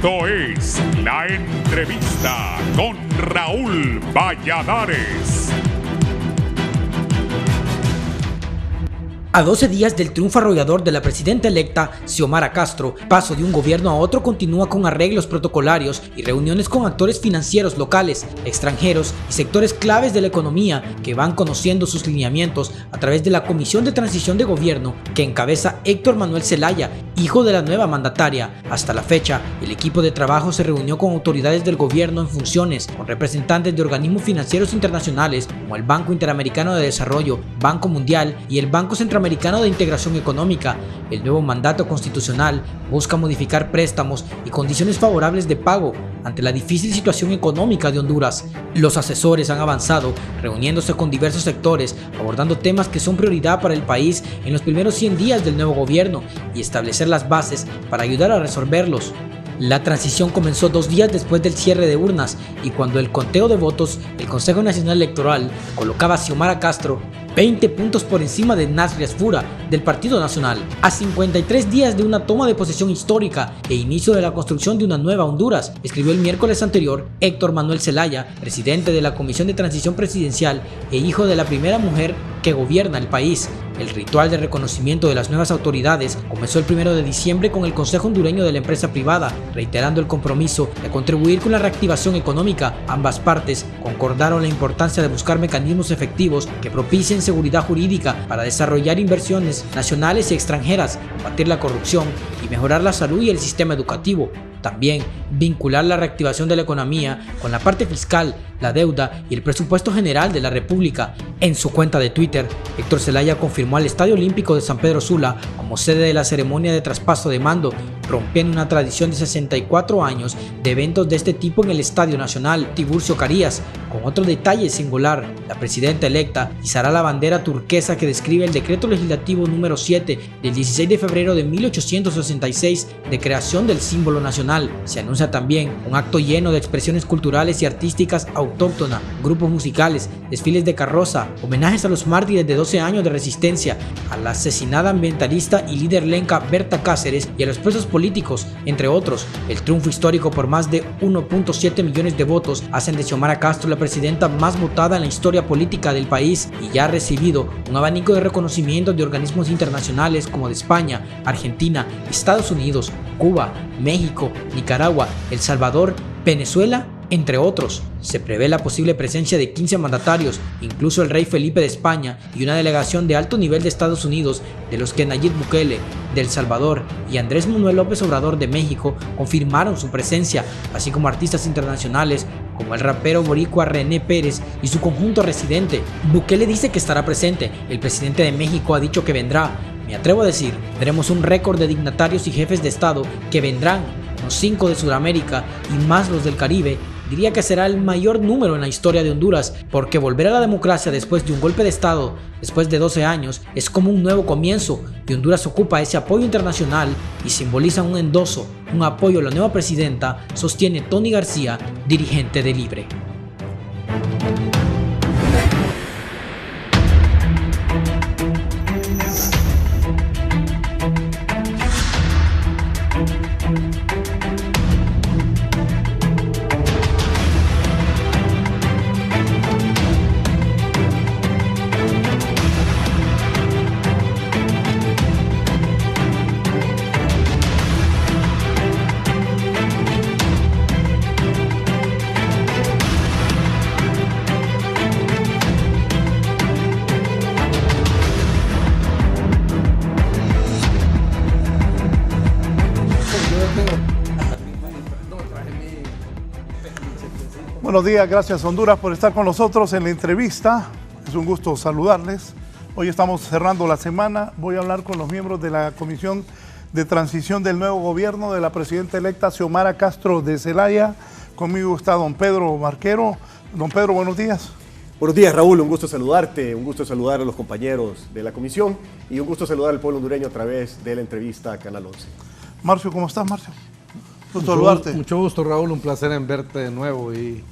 Esto es La Entrevista con Raúl Valladares. A 12 días del triunfo arrollador de la presidenta electa, Xiomara Castro, paso de un gobierno a otro continúa con arreglos protocolarios y reuniones con actores financieros locales, extranjeros y sectores claves de la economía que van conociendo sus lineamientos a través de la Comisión de Transición de Gobierno que encabeza Héctor Manuel Zelaya, hijo de la nueva mandataria. Hasta la fecha, el equipo de trabajo se reunió con autoridades del gobierno en funciones, con representantes de organismos financieros internacionales como el Banco Interamericano de Desarrollo, Banco Mundial y el Banco Centroamericano de Integración Económica. El nuevo mandato constitucional busca modificar préstamos y condiciones favorables de pago ante la difícil situación económica de Honduras. Los asesores han avanzado, reuniéndose con diversos sectores, abordando temas que son prioridad para el país en los primeros 100 días del nuevo gobierno y establecer las bases para ayudar a resolverlos. La transición comenzó 2 días después del cierre de urnas y cuando el conteo de votos, el Consejo Nacional Electoral colocaba a Xiomara Castro 20 puntos por encima de Nasri Asfura del Partido Nacional. A 53 días de una toma de posesión histórica e inicio de la construcción de una nueva Honduras, escribió el miércoles anterior Héctor Manuel Zelaya, presidente de la Comisión de Transición Presidencial e hijo de la primera mujer que gobierna el país. El ritual de reconocimiento de las nuevas autoridades comenzó el 1 de diciembre con el Consejo Hondureño de la Empresa Privada, reiterando el compromiso de contribuir con la reactivación económica. Ambas partes concordaron la importancia de buscar mecanismos efectivos que propicien seguridad jurídica para desarrollar inversiones nacionales y extranjeras, combatir la corrupción y mejorar la salud y el sistema educativo. También vincular la reactivación de la economía con la parte fiscal, la deuda y el presupuesto general de la República. En su cuenta de Twitter, Héctor Zelaya confirmó al Estadio Olímpico de San Pedro Sula como sede de la ceremonia de traspaso de mando, rompiendo una tradición de 64 años de eventos de este tipo en el Estadio Nacional Tiburcio Carías. Con otro detalle singular, la presidenta electa izará la bandera turquesa que describe el decreto legislativo número 7 del 16 de febrero de 1866 de creación del símbolo nacional. Se anuncia también un acto lleno de expresiones culturales y artísticas autóctonas, grupos musicales, desfiles de carroza, homenajes a los mártires de 12 años de resistencia, a la asesinada ambientalista y líder lenca Berta Cáceres y a los presos políticos, entre otros. El triunfo histórico por más de 1.7 millones de votos hacen de Xiomara Castro la presidenta más votada en la historia política del país y ya ha recibido un abanico de reconocimientos de organismos internacionales como de España, Argentina, Estados Unidos, Cuba, México, Nicaragua, El Salvador, Venezuela, entre otros. Se prevé la posible presencia de 15 mandatarios, incluso el rey Felipe de España y una delegación de alto nivel de Estados Unidos, de los que Nayib Bukele de El Salvador y Andrés Manuel López Obrador de México confirmaron su presencia, así como artistas internacionales como el rapero boricua René Pérez y su conjunto residente. Bukele dice que estará presente, el presidente de México ha dicho que vendrá. Me atrevo a decir, veremos un récord de dignatarios y jefes de Estado que vendrán, unos 5 de Sudamérica y más los del Caribe. Diría que será el mayor número en la historia de Honduras, porque volver a la democracia después de un golpe de Estado, después de 12 años, es como un nuevo comienzo, y Honduras ocupa ese apoyo internacional y simboliza un endoso, un apoyo a la nueva presidenta, sostiene Tony García, dirigente de Libre. Buenos días, gracias Honduras por estar con nosotros en la entrevista. Es un gusto saludarles. Hoy estamos cerrando la semana. Voy a hablar con los miembros de la Comisión de Transición del nuevo gobierno de la presidenta electa Xiomara Castro de Zelaya. Conmigo está don Pedro Marquero. Don Pedro, buenos días. Buenos días, Raúl, un gusto saludarte, un gusto saludar a los compañeros de la comisión y un gusto saludar al pueblo hondureño a través de la entrevista a Canal 11. Marcio, ¿cómo estás, Marcio? Gusto saludarte. Mucho gusto, Raúl, un placer en verte de nuevo y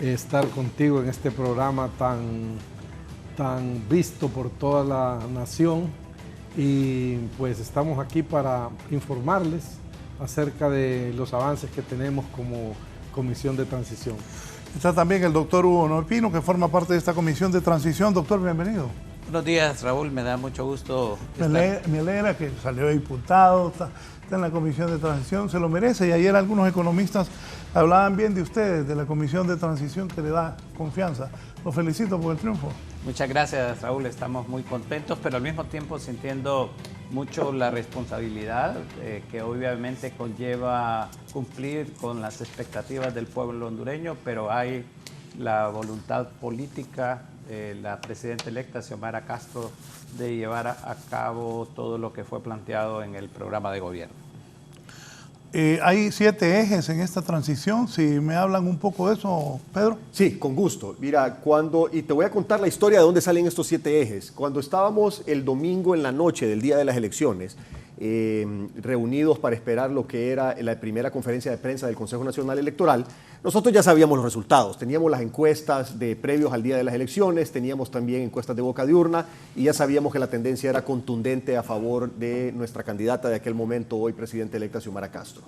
estar contigo en este programa tan visto por toda la nación. Y pues estamos aquí para informarles acerca de los avances que tenemos como Comisión de Transición. Está también el doctor Hugo Noé Pino, que forma parte de esta Comisión de Transición. Doctor, bienvenido. Buenos días, Raúl, me da mucho gusto estar. Me alegra que salió diputado, está en la Comisión de Transición, se lo merece. Y ayer algunos economistas hablaban bien de ustedes, de la Comisión de Transición, que le da confianza. Los felicito por el triunfo. Muchas gracias, Raúl, estamos muy contentos, pero al mismo tiempo sintiendo mucho la responsabilidad que obviamente conlleva cumplir con las expectativas del pueblo hondureño, pero hay la voluntad política, la presidenta electa Xiomara Castro, de llevar a cabo todo lo que fue planteado en el programa de gobierno. Hay 7 ejes en esta transición. Si me hablan un poco de eso, Pedro. Sí, con gusto. Mira, y te voy a contar la historia de dónde salen estos 7 ejes. Cuando estábamos el domingo en la noche del día de las elecciones, reunidos para esperar lo que era la primera conferencia de prensa del Consejo Nacional Electoral, nosotros ya sabíamos los resultados. Teníamos las encuestas previos al día de las elecciones, teníamos también encuestas de boca de urna y ya sabíamos que la tendencia era contundente a favor de nuestra candidata de aquel momento, hoy presidenta electa Xiomara Castro.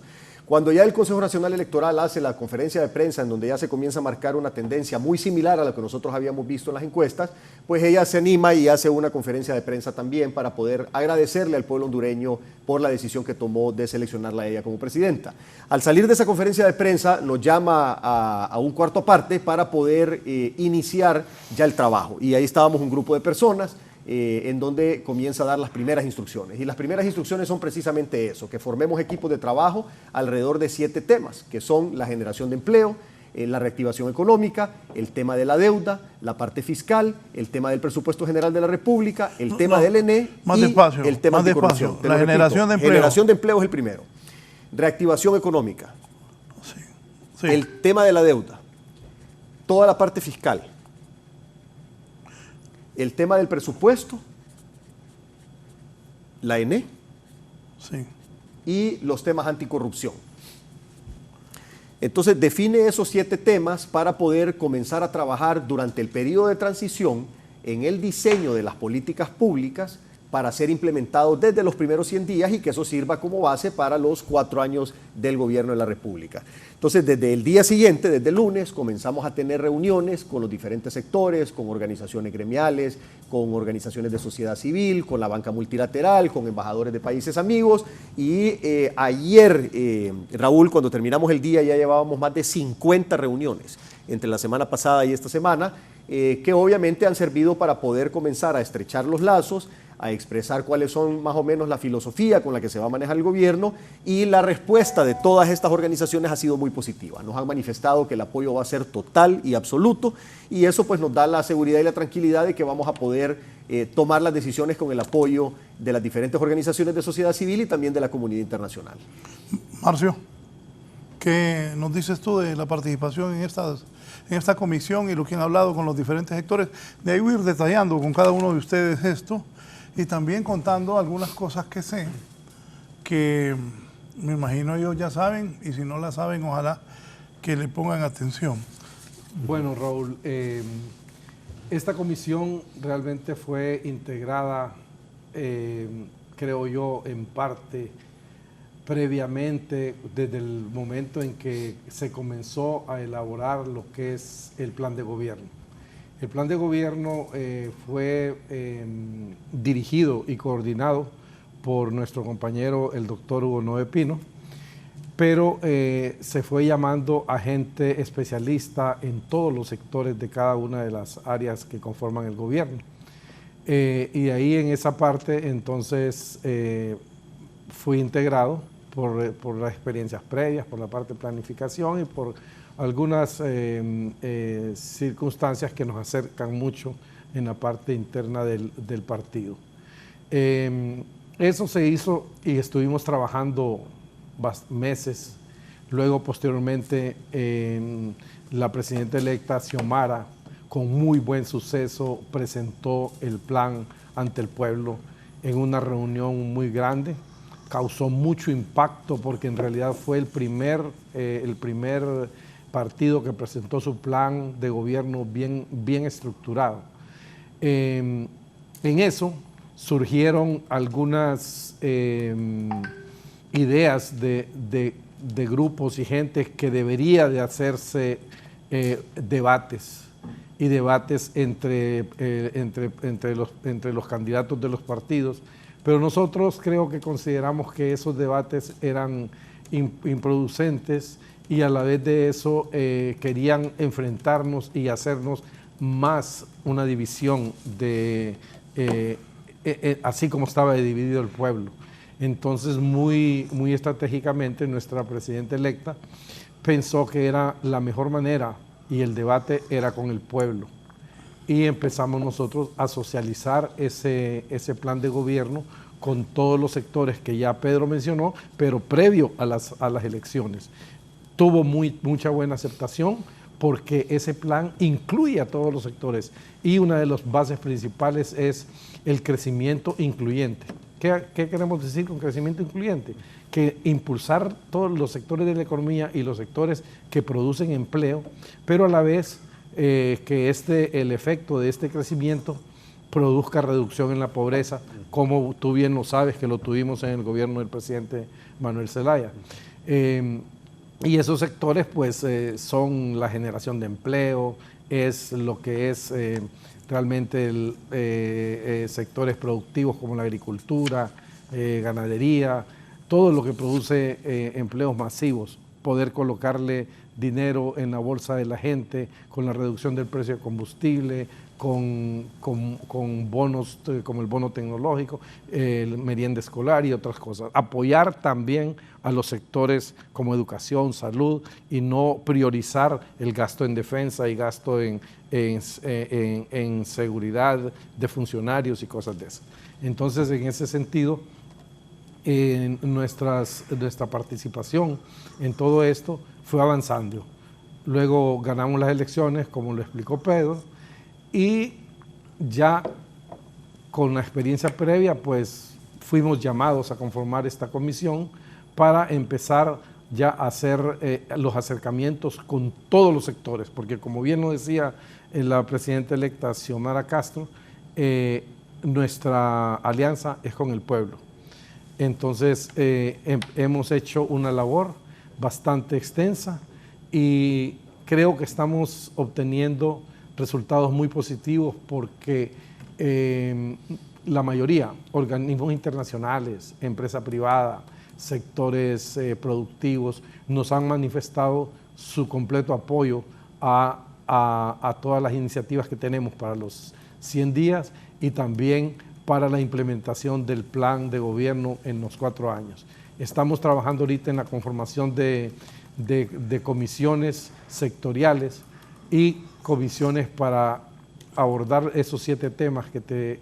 Cuando ya el Consejo Nacional Electoral hace la conferencia de prensa en donde ya se comienza a marcar una tendencia muy similar a la que nosotros habíamos visto en las encuestas, pues ella se anima y hace una conferencia de prensa también para poder agradecerle al pueblo hondureño por la decisión que tomó de seleccionarla a ella como presidenta. Al salir de esa conferencia de prensa nos llama a un cuarto aparte para poder iniciar ya el trabajo. Y ahí estábamos un grupo de personas en donde comienza a dar las primeras instrucciones. Y las primeras instrucciones son precisamente eso, que formemos equipos de trabajo alrededor de 7 temas, que son la generación de empleo, la reactivación económica, el tema de la deuda, la parte fiscal, el tema del presupuesto general de la República, el tema del ENE y el tema anticorrupción. La generación de empleo. Generación de empleo es el primero. Reactivación económica. Sí. El tema de la deuda. Toda la parte fiscal. El tema del presupuesto, la ENE Sí. y los temas anticorrupción. Entonces define esos 7 temas para poder comenzar a trabajar durante el periodo de transición en el diseño de las políticas públicas para ser implementados desde los primeros 100 días y que eso sirva como base para los 4 años del gobierno de la República. Entonces, desde el día siguiente, desde el lunes, comenzamos a tener reuniones con los diferentes sectores, con organizaciones gremiales, con organizaciones de sociedad civil, con la banca multilateral, con embajadores de países amigos. Y ayer, Raúl, cuando terminamos el día, ya llevábamos más de 50 reuniones entre la semana pasada y esta semana, que obviamente han servido para poder comenzar a estrechar los lazos, a expresar cuáles son más o menos la filosofía con la que se va a manejar el gobierno, y la respuesta de todas estas organizaciones ha sido muy positiva. Nos han manifestado que el apoyo va a ser total y absoluto, y eso pues nos da la seguridad y la tranquilidad de que vamos a poder tomar las decisiones con el apoyo de las diferentes organizaciones de sociedad civil y también de la comunidad internacional. Marcio, ¿qué nos dices tú de la participación en esta comisión y lo que han hablado con los diferentes sectores? De ahí voy a ir detallando con cada uno de ustedes esto y también contando algunas cosas que sé, que me imagino ellos ya saben, y si no la saben, ojalá que le pongan atención. Bueno, Raúl, esta comisión realmente fue integrada, creo yo, en parte previamente, desde el momento en que se comenzó a elaborar lo que es el plan de gobierno. El plan de gobierno fue dirigido y coordinado por nuestro compañero, el doctor Hugo Noé Pino, pero se fue llamando a gente especialista en todos los sectores de cada una de las áreas que conforman el gobierno. Y ahí en esa parte entonces fui integrado por las experiencias previas, por la parte de planificación y por algunas circunstancias que nos acercan mucho en la parte interna del partido. Eso se hizo y estuvimos trabajando meses. Luego, posteriormente, la presidenta electa Xiomara, con muy buen suceso, presentó el plan ante el pueblo en una reunión muy grande. Causó mucho impacto porque en realidad fue el primer partido que presentó su plan de gobierno bien estructurado. En eso surgieron algunas ideas de grupos y gente que debería de hacerse debates y debates entre los candidatos de los partidos, pero nosotros creo que consideramos que esos debates eran improducentes y a la vez de eso querían enfrentarnos y hacernos más una división así como estaba dividido el pueblo. Entonces, muy estratégicamente, nuestra presidenta electa pensó que era la mejor manera y el debate era con el pueblo. Y empezamos nosotros a socializar ese plan de gobierno con todos los sectores que ya Pedro mencionó, pero previo a las elecciones. Tuvo mucha buena aceptación porque ese plan incluye a todos los sectores y una de las bases principales es el crecimiento incluyente. ¿Qué queremos decir con crecimiento incluyente? Que impulsar todos los sectores de la economía y los sectores que producen empleo, pero a la vez que el efecto de este crecimiento produzca reducción en la pobreza, como tú bien lo sabes que lo tuvimos en el gobierno del presidente Manuel Zelaya. Y esos sectores pues son la generación de empleo, es lo que es realmente sectores productivos como la agricultura, ganadería, todo lo que produce empleos masivos, poder colocarle dinero en la bolsa de la gente con la reducción del precio de combustible, con bonos como el bono tecnológico, el merienda escolar y otras cosas. Apoyar también a los sectores como educación, salud y no priorizar el gasto en defensa y gasto en seguridad de funcionarios y cosas de esas. Entonces, en ese sentido, nuestra participación en todo esto fue avanzando. Luego ganamos las elecciones, como lo explicó Pedro, y ya con la experiencia previa, pues fuimos llamados a conformar esta comisión para empezar ya a hacer los acercamientos con todos los sectores, porque como bien lo decía la presidenta electa Xiomara Castro, nuestra alianza es con el pueblo. Entonces hemos hecho una labor bastante extensa y creo que estamos obteniendo resultados muy positivos porque la mayoría, organismos internacionales, empresa privada, sectores productivos, nos han manifestado su completo apoyo a todas las iniciativas que tenemos para los 100 días y también para la implementación del plan de gobierno en los 4 años. Estamos trabajando ahorita en la conformación de comisiones sectoriales y comisiones para abordar esos 7 temas que te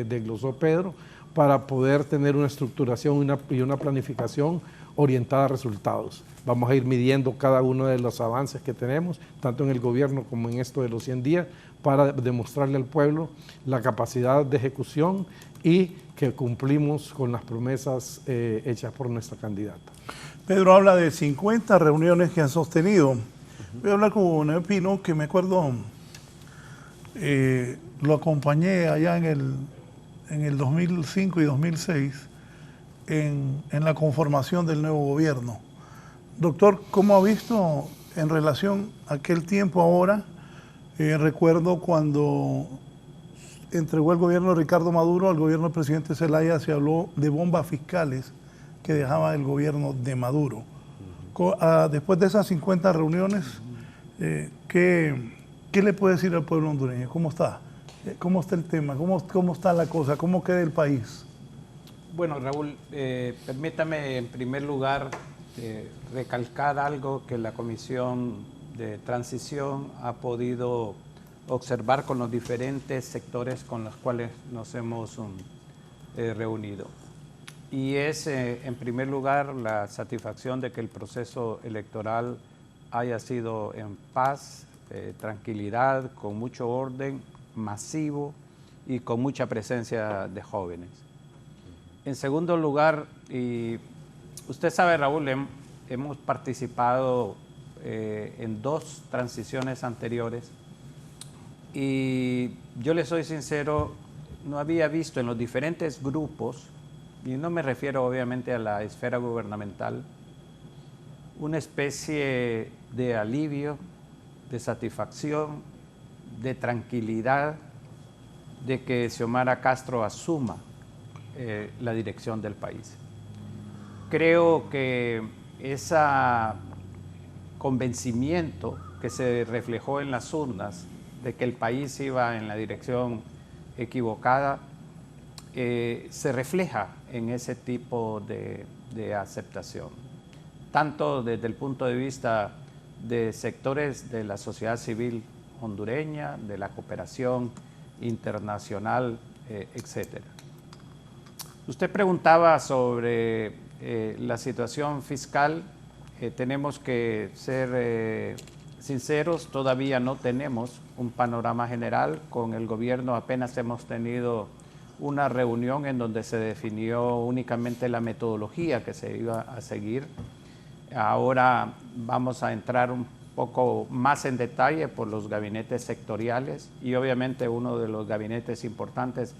desglosó Pedro, para poder tener una estructuración y una planificación orientada a resultados. Vamos a ir midiendo cada uno de los avances que tenemos, tanto en el gobierno como en esto de los 100 días, para demostrarle al pueblo la capacidad de ejecución y que cumplimos con las promesas hechas por nuestra candidata. Pedro habla de 50 reuniones que han sostenido. Voy a hablar con Noé Pino, que me acuerdo, lo acompañé allá en el 2005 y 2006 en la conformación del nuevo gobierno. Doctor, ¿cómo ha visto en relación a aquel tiempo ahora? Recuerdo cuando entregó el gobierno de Ricardo Maduro al gobierno del presidente Zelaya, se habló de bombas fiscales que dejaba el gobierno de Maduro. Después de esas 50 reuniones, ¿qué le puede decir al pueblo hondureño? ¿Cómo está? ¿Cómo está el tema? ¿Cómo está la cosa? ¿Cómo queda el país? Bueno, Raúl, permítame en primer lugar recalcar algo que la Comisión de Transición ha podido observar con los diferentes sectores con los cuales nos hemos reunido. Y es, en primer lugar, la satisfacción de que el proceso electoral haya sido en paz, tranquilidad, con mucho orden, masivo y con mucha presencia de jóvenes. En segundo lugar, y usted sabe, Raúl, hemos participado en 2 transiciones anteriores y yo le soy sincero, no había visto en los diferentes grupos y no me refiero obviamente a la esfera gubernamental, una especie de alivio, de satisfacción, de tranquilidad de que Xiomara Castro asuma la dirección del país. Creo que ese convencimiento que se reflejó en las urnas de que el país iba en la dirección equivocada, se refleja en ese tipo de aceptación, tanto desde el punto de vista de sectores de la sociedad civil hondureña, de la cooperación internacional, etcétera. Usted preguntaba sobre la situación fiscal. Tenemos que ser sinceros, todavía no tenemos un panorama general. Con el gobierno apenas hemos tenido una reunión en donde se definió únicamente la metodología que se iba a seguir. Ahora vamos a entrar un poco más en detalle por los gabinetes sectoriales, y obviamente uno de los gabinetes importantes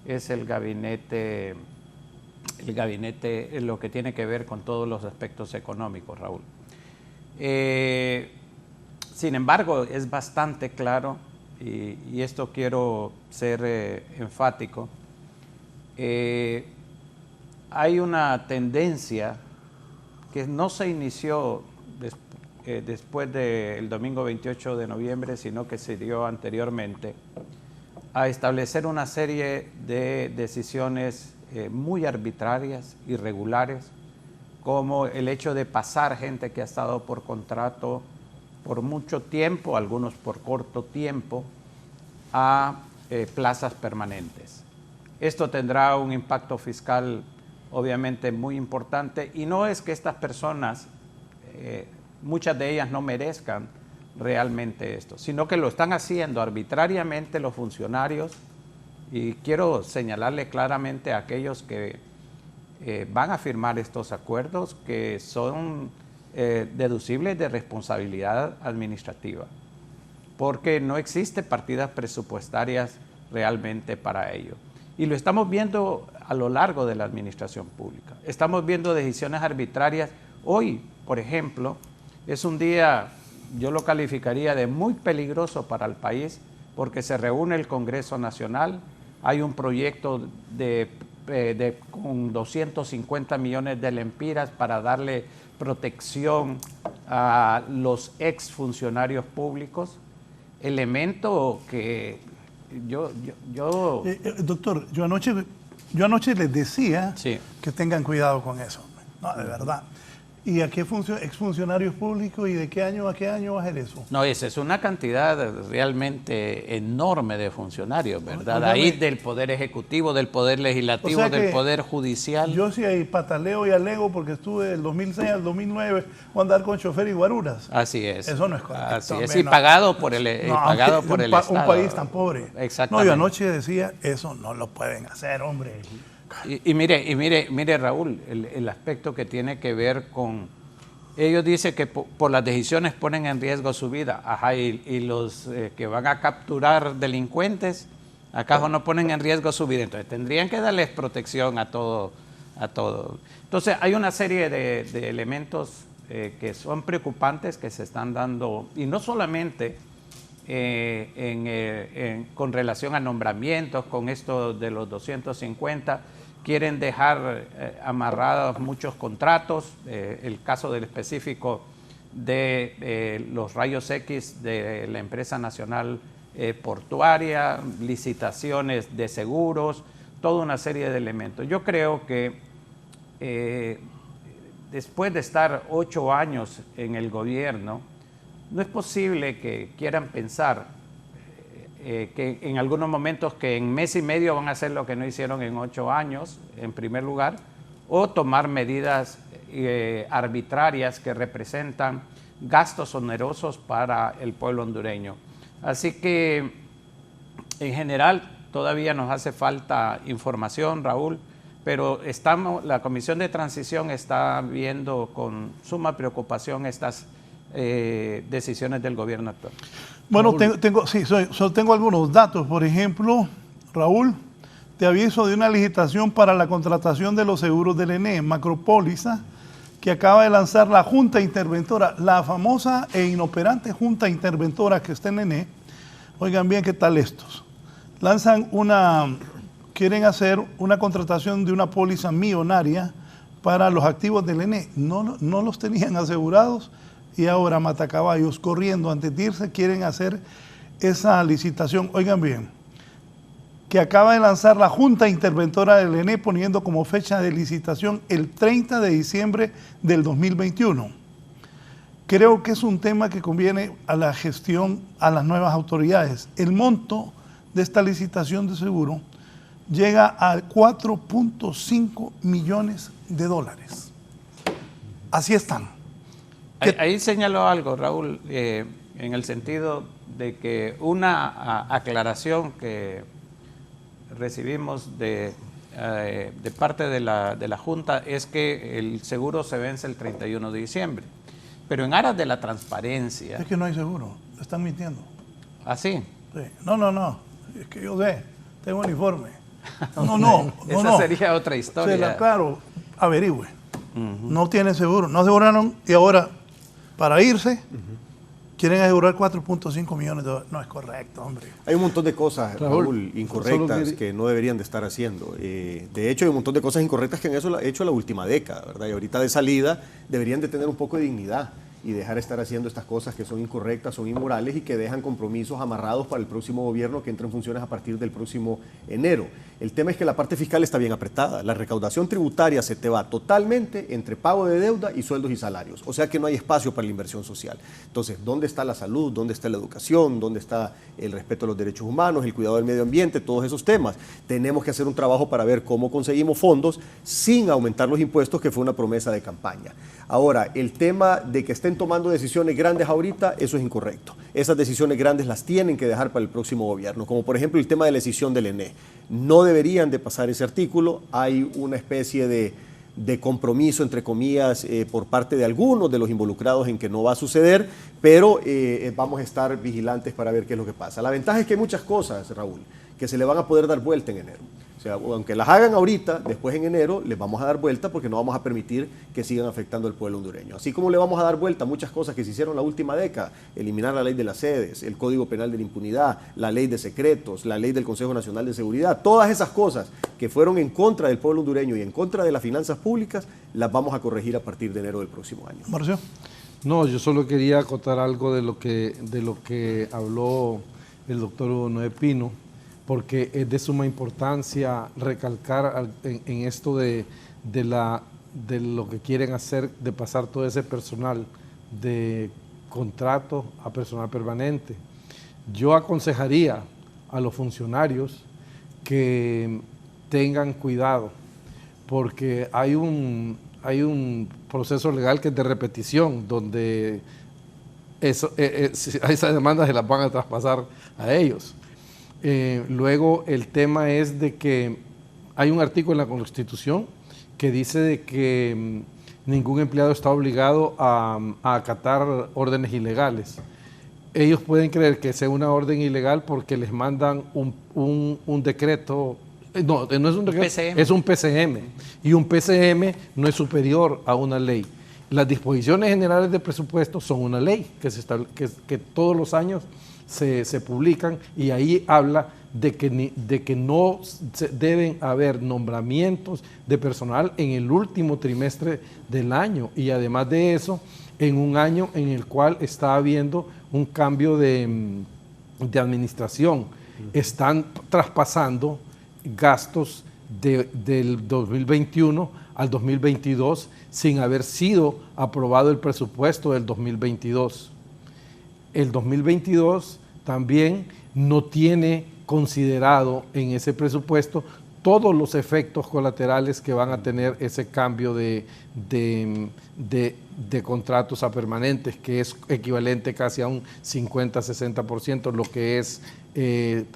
es el gabinete lo que tiene que ver con todos los aspectos económicos, Raúl. Sin embargo, es bastante claro, y esto quiero ser enfático, hay una tendencia que no se inició después del domingo 28 de noviembre, sino que se dio anteriormente, a establecer una serie de decisiones muy arbitrarias, irregulares, como el hecho de pasar gente que ha estado por contrato por mucho tiempo, algunos por corto tiempo, a plazas permanentes. Esto tendrá un impacto fiscal obviamente muy importante, y no es que estas personas, muchas de ellas no merezcan realmente esto, sino que lo están haciendo arbitrariamente los funcionarios. Y quiero señalarle claramente a aquellos que van a firmar estos acuerdos que son deducibles de responsabilidad administrativa, porque no existen partidas presupuestarias realmente para ello. Y lo estamos viendo a lo largo de la administración pública. Estamos viendo decisiones arbitrarias. Hoy, por ejemplo, es un día, yo lo calificaría de muy peligroso para el país, porque se reúne el Congreso Nacional. Hay un proyecto con 250 millones de lempiras para darle protección a los exfuncionarios públicos, elemento que doctor, yo anoche les decía sí, que tengan cuidado con eso. No, de verdad. ¿Y a qué exfuncionarios públicos y de qué año a qué año va a ser eso? No, esa es una cantidad realmente enorme de funcionarios, ¿verdad? Óigame, ahí del Poder Ejecutivo, del Poder Legislativo, o sea del Poder Judicial. Yo sí ahí pataleo y alego porque estuve del 2006 al 2009 a andar con chofer y guaruras. Así es. Eso no es correcto. Así es, y pagado por el Estado. Un país tan pobre. Exactamente. No, yo anoche decía, eso no lo pueden hacer, hombre. Y mire Raúl, el aspecto que tiene que ver con, ellos dicen que por las decisiones ponen en riesgo su vida. Ajá, y los que van a capturar delincuentes, ¿acaso no ponen en riesgo su vida? Entonces tendrían que darles protección a todo. Entonces hay una serie de elementos que son preocupantes que se están dando, y no solamente con relación a nombramientos, con esto de los 250, quieren dejar amarrados muchos contratos, el caso del específico de los rayos X de la empresa nacional portuaria, licitaciones de seguros, toda una serie de elementos. Yo creo que después de estar 8 años en el gobierno, no es posible que quieran pensar que en algunos momentos que en mes y medio van a hacer lo que no hicieron en 8 años, en primer lugar, o tomar medidas arbitrarias que representan gastos onerosos para el pueblo hondureño. Así que, en general, todavía nos hace falta información, Raúl, pero la Comisión de Transición está viendo con suma preocupación estas decisiones del gobierno actual. Bueno, tengo algunos datos. Por ejemplo, Raúl, te aviso de una licitación para la contratación de los seguros del ENE, Macropóliza, que acaba de lanzar la Junta Interventora, la famosa e inoperante Junta Interventora que está en ENE. Oigan bien qué tal estos. Quieren hacer una contratación de una póliza millonaria para los activos del ENE. No los tenían asegurados y ahora matacaballos corriendo antes de irse quieren hacer esa licitación. Oigan bien, que acaba de lanzar la Junta Interventora del ENE poniendo como fecha de licitación el 30 de diciembre del 2021. Creo que es un tema que conviene a la gestión, a las nuevas autoridades. El monto de esta licitación de seguro llega a 4.5 millones de dólares. Así están. Ahí señaló algo, Raúl, en el sentido de que una aclaración que recibimos de parte de la Junta es que el seguro se vence el 31 de diciembre. Pero en aras de la transparencia... Es que no hay seguro, están mintiendo. ¿Ah, sí? Sí. No, es que yo sé, tengo uniforme. No. Esa sería otra historia. Claro, averigüe. No tienen seguro, no aseguraron y ahora para irse quieren asegurar 4.5 millones de dólares. No es correcto, hombre. Hay un montón de cosas, Raúl, incorrectas que no deberían de estar haciendo. De hecho, hay un montón de cosas incorrectas que han hecho la última década, ¿verdad? Y ahorita de salida deberían de tener un poco de dignidad y dejar de estar haciendo estas cosas que son incorrectas, son inmorales y que dejan compromisos amarrados para el próximo gobierno que entra en funciones a partir del próximo enero. El tema es que la parte fiscal está bien apretada. La recaudación tributaria se te va totalmente entre pago de deuda y sueldos y salarios. O sea que no hay espacio para la inversión social. Entonces, ¿dónde está la salud? ¿Dónde está la educación? ¿Dónde está el respeto a los derechos humanos? ¿El cuidado del medio ambiente? Todos esos temas. Tenemos que hacer un trabajo para ver cómo conseguimos fondos sin aumentar los impuestos, que fue una promesa de campaña. Ahora, el tema de que estén tomando decisiones grandes ahorita, eso es incorrecto. Esas decisiones grandes las tienen que dejar para el próximo gobierno, como por ejemplo el tema de la decisión del ENE. No deberían de pasar ese artículo, hay una especie de compromiso, entre comillas, por parte de algunos de los involucrados en que no va a suceder, pero vamos a estar vigilantes para ver qué es lo que pasa. La ventaja es que hay muchas cosas, Raúl, que se le van a poder dar vuelta en enero. O sea, aunque las hagan ahorita, después en enero les vamos a dar vuelta porque no vamos a permitir que sigan afectando al pueblo hondureño. Así como le vamos a dar vuelta a muchas cosas que se hicieron la última década, eliminar la ley de las sedes, el Código Penal de la Impunidad, la ley de secretos, la ley del Consejo Nacional de Seguridad, todas esas cosas que fueron en contra del pueblo hondureño y en contra de las finanzas públicas, las vamos a corregir a partir de enero del próximo año. Marcio. No, yo solo quería acotar algo de lo que habló el doctor Hugo Noé Pino, porque es de suma importancia recalcar en esto de lo que quieren hacer, de pasar todo ese personal de contrato a personal permanente. Yo aconsejaría a los funcionarios que tengan cuidado, porque hay un proceso legal que es de repetición, donde esas demandas se las van a traspasar a ellos. Luego el tema es de que hay un artículo en la Constitución que dice de que ningún empleado está obligado a acatar órdenes ilegales. Ellos pueden creer que sea una orden ilegal porque les mandan un decreto, no es un decreto, es un PCM, y un PCM no es superior a una ley. Las disposiciones generales de presupuesto son una ley que todos los años se publican, y ahí habla de que no deben haber nombramientos de personal en el último trimestre del año, y además de eso, en un año en el cual está habiendo un cambio de administración. Están traspasando gastos del 2021 al 2022 sin haber sido aprobado el presupuesto del 2022. El 2022 también no tiene considerado en ese presupuesto todos los efectos colaterales que van a tener ese cambio de contratos a permanentes, que es equivalente casi a un 50-60%, lo que es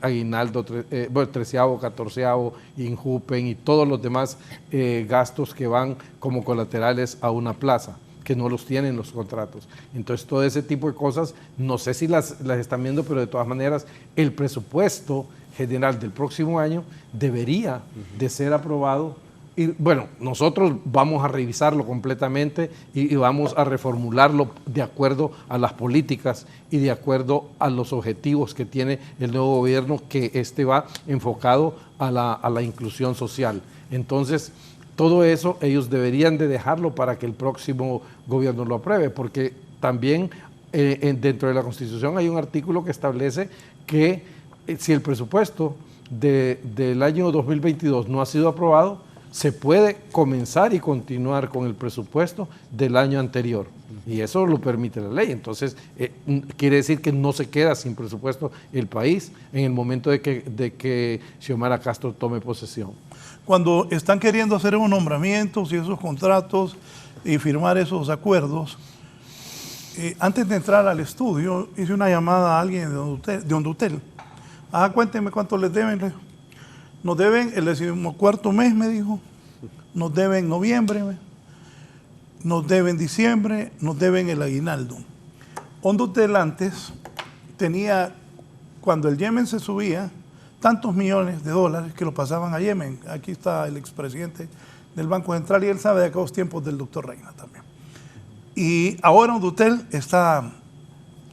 aguinaldo, treceavo, catorceavo, injupen y todos los demás gastos que van como colaterales a una plaza. que no los tienen los contratos. Entonces, todo ese tipo de cosas, no sé si las están viendo, pero de todas maneras, el presupuesto general del próximo año debería de ser aprobado. Y bueno, nosotros vamos a revisarlo completamente y vamos a reformularlo de acuerdo a las políticas y de acuerdo a los objetivos que tiene el nuevo gobierno, que va enfocado a la inclusión social. Entonces, todo eso ellos deberían de dejarlo para que el próximo gobierno lo apruebe, porque también dentro de la Constitución hay un artículo que establece que si el presupuesto del año 2022 no ha sido aprobado, se puede comenzar y continuar con el presupuesto del año anterior. Y eso lo permite la ley. Entonces, quiere decir que no se queda sin presupuesto el país en el momento de que Xiomara Castro tome posesión. Cuando están queriendo hacer esos nombramientos y esos contratos y firmar esos acuerdos, antes de entrar al estudio, hice una llamada a alguien de Hondutel. Cuéntenme cuánto les deben. Nos deben el 14º mes, me dijo, nos deben noviembre, nos deben diciembre, nos deben el aguinaldo. Hondutel antes tenía, cuando el Yemen se subía, tantos millones de dólares que lo pasaban a Yemen. Aquí está el expresidente del Banco Central y él sabe de aquellos tiempos del doctor Reina también. Y ahora Hondutel está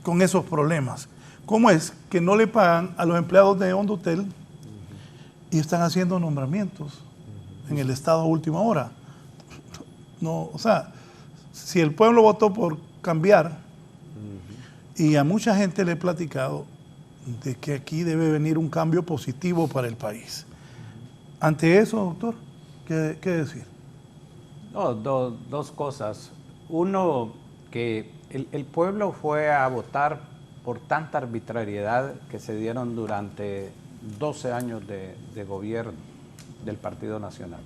con esos problemas. ¿Cómo es que no le pagan a los empleados de Hondutel y están haciendo nombramientos en el Estado a última hora? No, o sea, si el pueblo votó por cambiar, y a mucha gente le he platicado de que aquí debe venir un cambio positivo para el país. Ante eso, doctor, ¿qué decir? No, dos cosas. Uno, que el pueblo fue a votar por tanta arbitrariedad que se dieron durante 12 años de gobierno del Partido Nacional.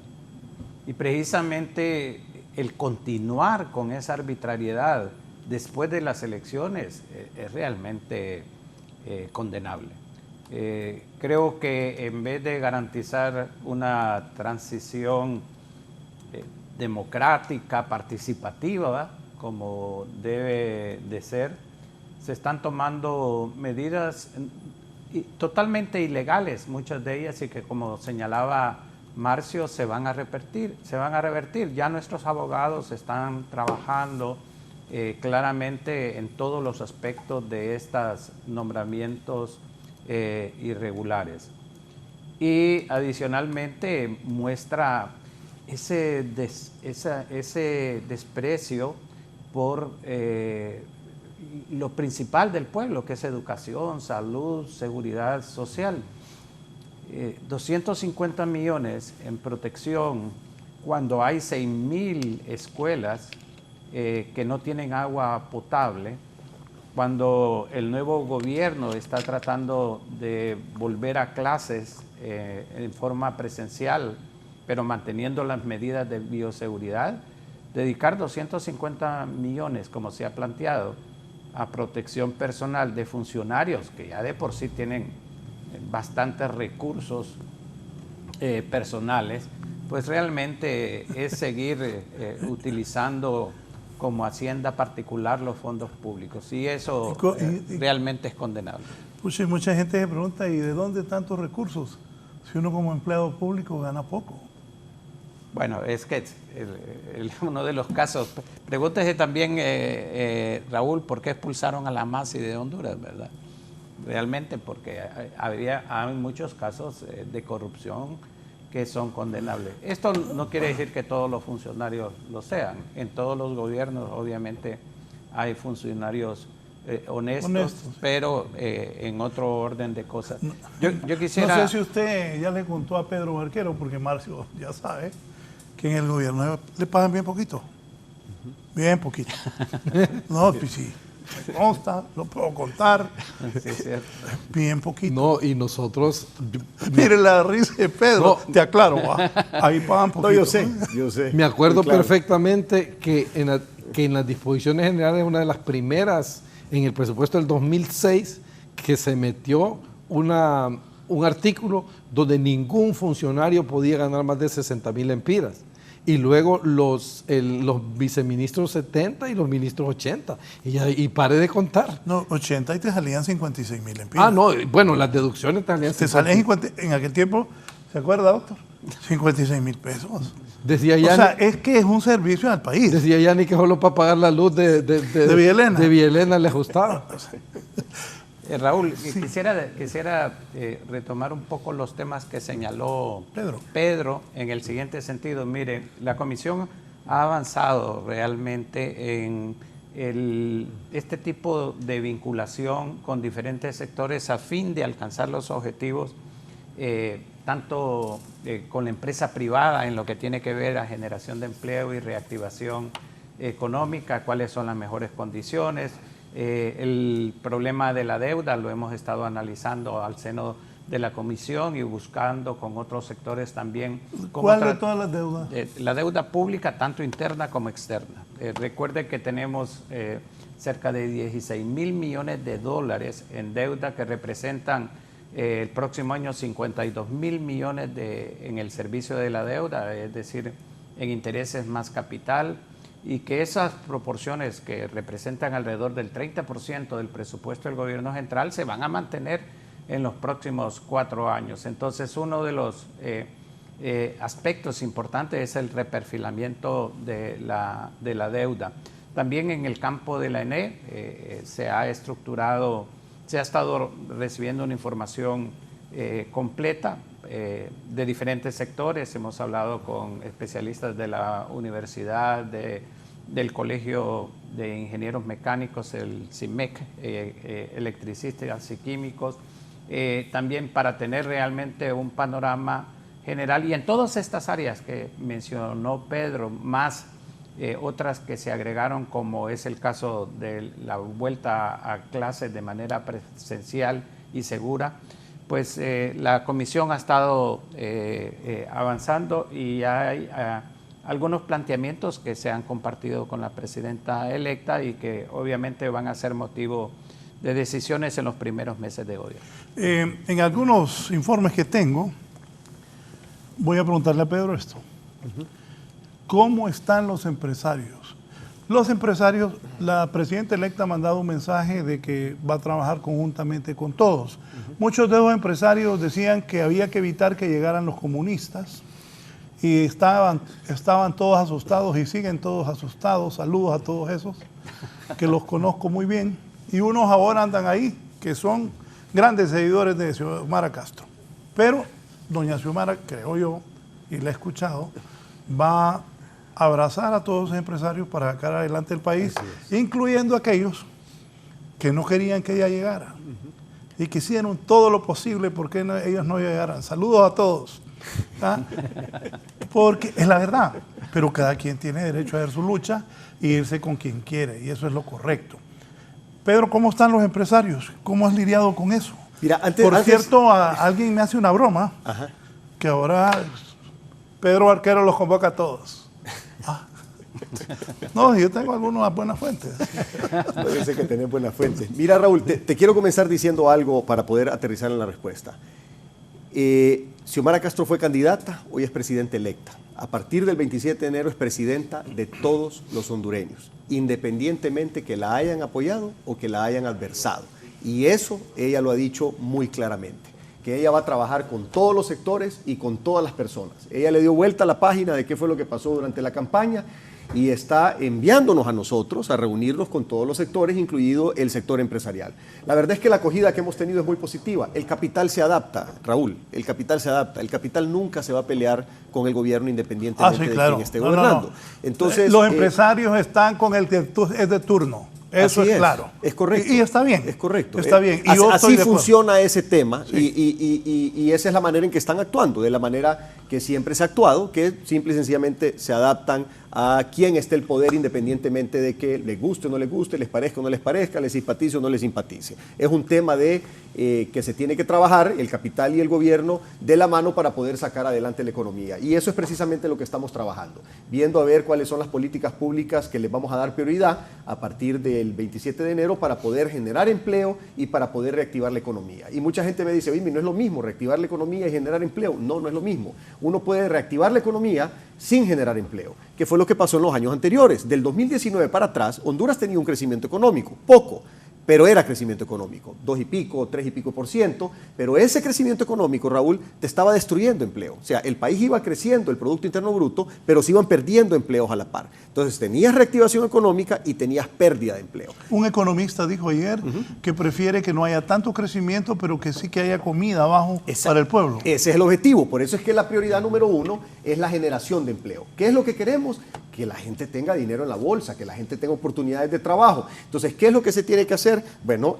Y precisamente el continuar con esa arbitrariedad después de las elecciones es realmente condenable. Creo que en vez de garantizar una transición democrática, participativa, ¿verdad?, como debe de ser, se están tomando medidas totalmente ilegales, muchas de ellas, y que, como señalaba Marcio, se van a revertir. Ya nuestros abogados están trabajando claramente en todos los aspectos de estos nombramientos irregulares. Y adicionalmente muestra ese desprecio por lo principal del pueblo, que es educación, salud, seguridad social. 250 millones en protección cuando hay 6,000 escuelas que no tienen agua potable, cuando el nuevo gobierno está tratando de volver a clases en forma presencial, pero manteniendo las medidas de bioseguridad. Dedicar 250 millones, como se ha planteado, a protección personal de funcionarios que ya de por sí tienen bastantes recursos personales, pues realmente es seguir utilizando como hacienda particular los fondos públicos, y eso realmente es condenable. Pues mucha gente se pregunta, ¿y de dónde tantos recursos? Si uno como empleado público gana poco. Bueno, es que uno de los casos, pregúntese también, Raúl, ¿por qué expulsaron a la MASI de Honduras, verdad? Realmente porque hay muchos casos de corrupción que son condenables. Esto no quiere decir que todos los funcionarios lo sean. En todos los gobiernos, obviamente, hay funcionarios honestos, pero en otro orden de cosas. Yo quisiera... No sé si usted ya le contó a Pedro Barquero, porque Marcio ya sabe que en el gobierno le pagan bien poquito. Bien poquito. No, pues sí. Me consta, lo puedo contar. Sí, es cierto. Bien poquito. No, y nosotros... Mire la risa de Pedro, no, te aclaro, ahí pagan poquito. No, yo sé. Me acuerdo perfectamente que en las disposiciones generales, una de las primeras, en el presupuesto del 2006, que se metió un artículo donde ningún funcionario podía ganar más de 60,000 lempiras. y luego los viceministros 70 y los ministros 80. Y pare de contar. No, 80 y te salían 56,000 empiras. Ah, no, bueno, las deducciones te salían Te salían en aquel tiempo, ¿se acuerda, doctor? 56,000 pesos. Decía ya, o sea, es que es un servicio al país. Decía Yanni que solo para pagar la luz de Vilhelena. De Vilhelena le ajustaba. Raúl, quisiera retomar un poco los temas que señaló Pedro en el siguiente sentido. Mire, la comisión ha avanzado realmente en este tipo de vinculación con diferentes sectores a fin de alcanzar los objetivos, tanto con la empresa privada en lo que tiene que ver a generación de empleo y reactivación económica, cuáles son las mejores condiciones. El problema de la deuda lo hemos estado analizando al seno de la comisión y buscando con otros sectores también. ¿Cuál de todas las deudas? La deuda pública, tanto interna como externa. Recuerde que tenemos cerca de 16,000 millones de dólares en deuda que representan el próximo año 52,000 millones en el servicio de la deuda, es decir, en intereses más capital, y que esas proporciones que representan alrededor del 30% del presupuesto del gobierno central se van a mantener en los próximos 4 años. Entonces, uno de los aspectos importantes es el reperfilamiento de la deuda. También en el campo de la ENE se ha estado recibiendo una información completa de diferentes sectores. Hemos hablado con especialistas de la universidad, del Colegio de Ingenieros Mecánicos, el CIMEC, electricistas y químicos, también para tener realmente un panorama general. Y en todas estas áreas que mencionó Pedro, más otras que se agregaron, como es el caso de la vuelta a clases de manera presencial y segura, pues la comisión ha estado avanzando y hay algunos planteamientos que se han compartido con la presidenta electa y que obviamente van a ser motivo de decisiones en los primeros meses de gobierno. En algunos informes que tengo, voy a preguntarle a Pedro esto. ¿Cómo están los empresarios? Los empresarios, la presidenta electa ha mandado un mensaje de que va a trabajar conjuntamente con todos. Muchos de los empresarios decían que había que evitar que llegaran los comunistas y estaban todos asustados y siguen todos asustados. Saludos a todos esos, que los conozco muy bien. Y unos ahora andan ahí, que son grandes seguidores de Xiomara Castro. Pero doña Xiomara, creo yo, y la he escuchado, va a abrazar a todos los empresarios para sacar adelante el país, incluyendo aquellos que no querían que ella llegara y que hicieron todo lo posible porque ellos no llegaran. Saludos a todos. ¿Ah? Porque es la verdad, pero cada quien tiene derecho a hacer su lucha y irse con quien quiere, y eso es lo correcto. Pedro, ¿cómo están los empresarios? ¿Cómo has lidiado con eso? Mira, Por cierto, alguien me hace una broma, que ahora Pedro Arquero los convoca a todos. No, yo tengo algunas buenas fuentes. Parece que tenés buenas fuentes. Mira, Raúl, te quiero comenzar diciendo algo para poder aterrizar en la respuesta. Xiomara Castro fue candidata, hoy es presidenta electa. A partir del 27 de enero es presidenta de todos los hondureños, independientemente que la hayan apoyado o que la hayan adversado. Y eso ella lo ha dicho muy claramente, que ella va a trabajar con todos los sectores y con todas las personas. Ella le dio vuelta a la página de qué fue lo que pasó durante la campaña y está enviándonos a nosotros a reunirnos con todos los sectores, incluido el sector empresarial. La verdad es que la acogida que hemos tenido es muy positiva. El capital se adapta, Raúl, el capital se adapta. El capital nunca se va a pelear con el gobierno independientemente de quien esté gobernando. Entonces, los empresarios están con el que es de turno. Eso es claro. Es correcto. Y está bien. Es correcto. Está bien. Y así funciona ese tema, sí. y esa es la manera en que están actuando, de la manera que siempre se ha actuado, que simple y sencillamente se adaptan a quien esté el poder, independientemente de que les guste o no les guste, les parezca o no les parezca, les simpatice o no les simpatice. Es un tema de que se tiene que trabajar el capital y el gobierno de la mano para poder sacar adelante la economía. Y eso es precisamente lo que estamos trabajando, viendo a ver cuáles son las políticas públicas que les vamos a dar prioridad a partir del 27 de enero para poder generar empleo y para poder reactivar la economía. Y mucha gente me dice, oye, no es lo mismo reactivar la economía y generar empleo. No, no es lo mismo. uno puede reactivar la economía sin generar empleo, que fue lo que pasó en los años anteriores. Del 2019 para atrás, Honduras tenía un crecimiento económico, poco, pero era crecimiento económico, 2 y pico, 3 y pico %, pero ese crecimiento económico, Raúl, te estaba destruyendo empleo. O sea, el país iba creciendo, el Producto Interno Bruto, pero se iban perdiendo empleos a la par. Entonces tenías reactivación económica y tenías pérdida de empleo. Un economista dijo ayer que prefiere que no haya tanto crecimiento, pero que sí que haya comida abajo para el pueblo. Ese es el objetivo, por eso es que la prioridad número 1 es la generación de empleo. ¿Qué es lo que queremos? Que la gente tenga dinero en la bolsa, que la gente tenga oportunidades de trabajo. Entonces, ¿qué es lo que se tiene que hacer? Bueno,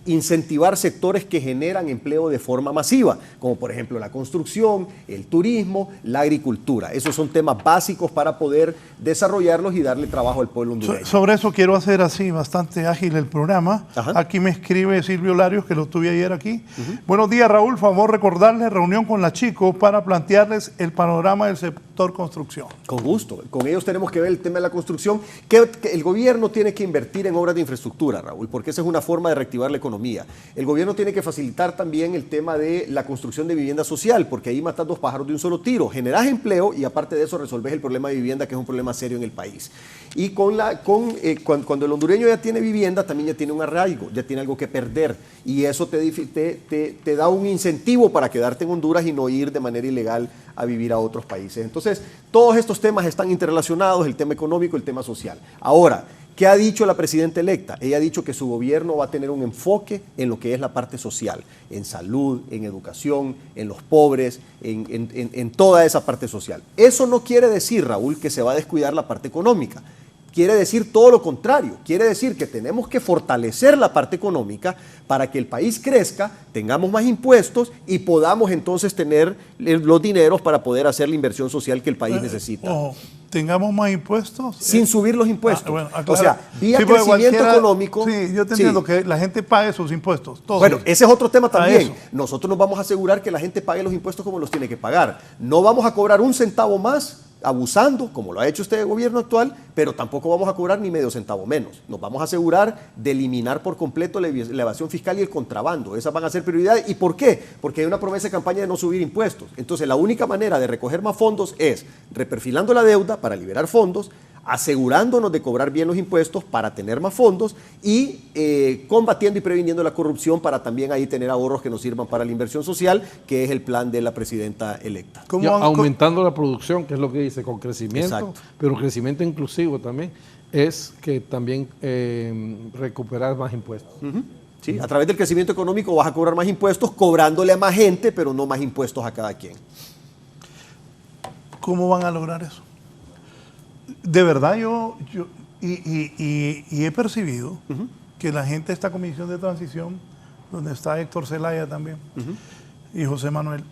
incentivar sectores que generan empleo de forma masiva, como por ejemplo la construcción, el turismo, la agricultura. Esos son temas básicos para poder desarrollarlos y darle trabajo al pueblo hondureño. Sobre eso quiero hacer así bastante ágil el programa. Ajá. Aquí me escribe Silvio Larios, que lo tuve ayer aquí. Buenos días, Raúl. Favor recordarles reunión con la Chico para plantearles el panorama del sector construcción. Con gusto. Con ellos tenemos que ver el tema de la construcción, que el gobierno tiene que invertir en obras de infraestructura, Raúl, porque esa es una forma de reactivar la economía. El gobierno tiene que facilitar también el tema de la construcción de vivienda social, porque ahí matas 2 pájaros de un solo tiro. Generas empleo y aparte de eso resolves el problema de vivienda, que es un problema serio en el país. Y cuando el hondureño ya tiene vivienda, también ya tiene un arraigo, ya tiene algo que perder. Y eso te da un incentivo para quedarte en Honduras y no ir de manera ilegal a vivir a otros países. Entonces, todos estos temas están interrelacionados, el tema económico, el tema social. Ahora, ¿qué ha dicho la presidenta electa? Ella ha dicho que su gobierno va a tener un enfoque en lo que es la parte social, en salud, en educación, en los pobres, en toda esa parte social. Eso no quiere decir, Raúl, que se va a descuidar la parte económica. Quiere decir todo lo contrario, quiere decir que tenemos que fortalecer la parte económica para que el país crezca, tengamos más impuestos y podamos entonces tener los dineros para poder hacer la inversión social que el país necesita. ¿Tengamos más impuestos? Sin subir los impuestos. Bueno, o sea, vía crecimiento económico. Sí, yo te entiendo que la gente pague sus impuestos. Todos. Bueno, ese es otro tema también. Nosotros nos vamos a asegurar que la gente pague los impuestos como los tiene que pagar. No vamos a cobrar un centavo más abusando, como lo ha hecho este gobierno actual, pero tampoco vamos a cobrar ni medio centavo menos. Nos vamos a asegurar de eliminar por completo la evasión fiscal y el contrabando. Esas van a ser prioridades. ¿Y por qué? Porque hay una promesa de campaña de no subir impuestos. Entonces, la única manera de recoger más fondos es reperfilando la deuda para liberar fondos, asegurándonos de cobrar bien los impuestos para tener más fondos y combatiendo y previniendo la corrupción para también ahí tener ahorros que nos sirvan para la inversión social, que es el plan de la presidenta electa. Aumentando la producción, que es lo que dice, con crecimiento, exacto, pero crecimiento inclusivo también, es que también recuperar más impuestos. Sí, a través del crecimiento económico vas a cobrar más impuestos, cobrándole a más gente, pero no más impuestos a cada quien. ¿Cómo van a lograr eso? De verdad yo he percibido que la gente de esta comisión de transición, donde está Héctor Zelaya también, y José Manuel.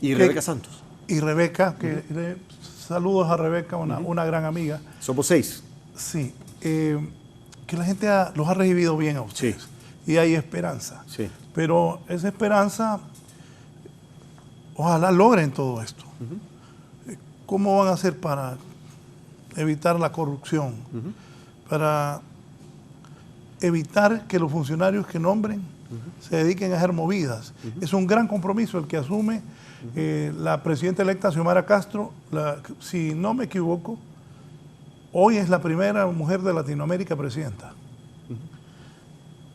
Y Rebeca Santos. Y Rebeca, saludos a Rebeca, una gran amiga. Somos 6. Sí, que la gente los ha recibido bien a ustedes. Sí. Y hay esperanza. Sí. Pero esa esperanza, ojalá logren todo esto. ¿Cómo van a hacer para evitar la corrupción, para evitar que los funcionarios que nombren se dediquen a hacer movidas? Es un gran compromiso el que asume la presidenta electa Xiomara Castro. Si no me equivoco, hoy es la primera mujer de Latinoamérica presidenta.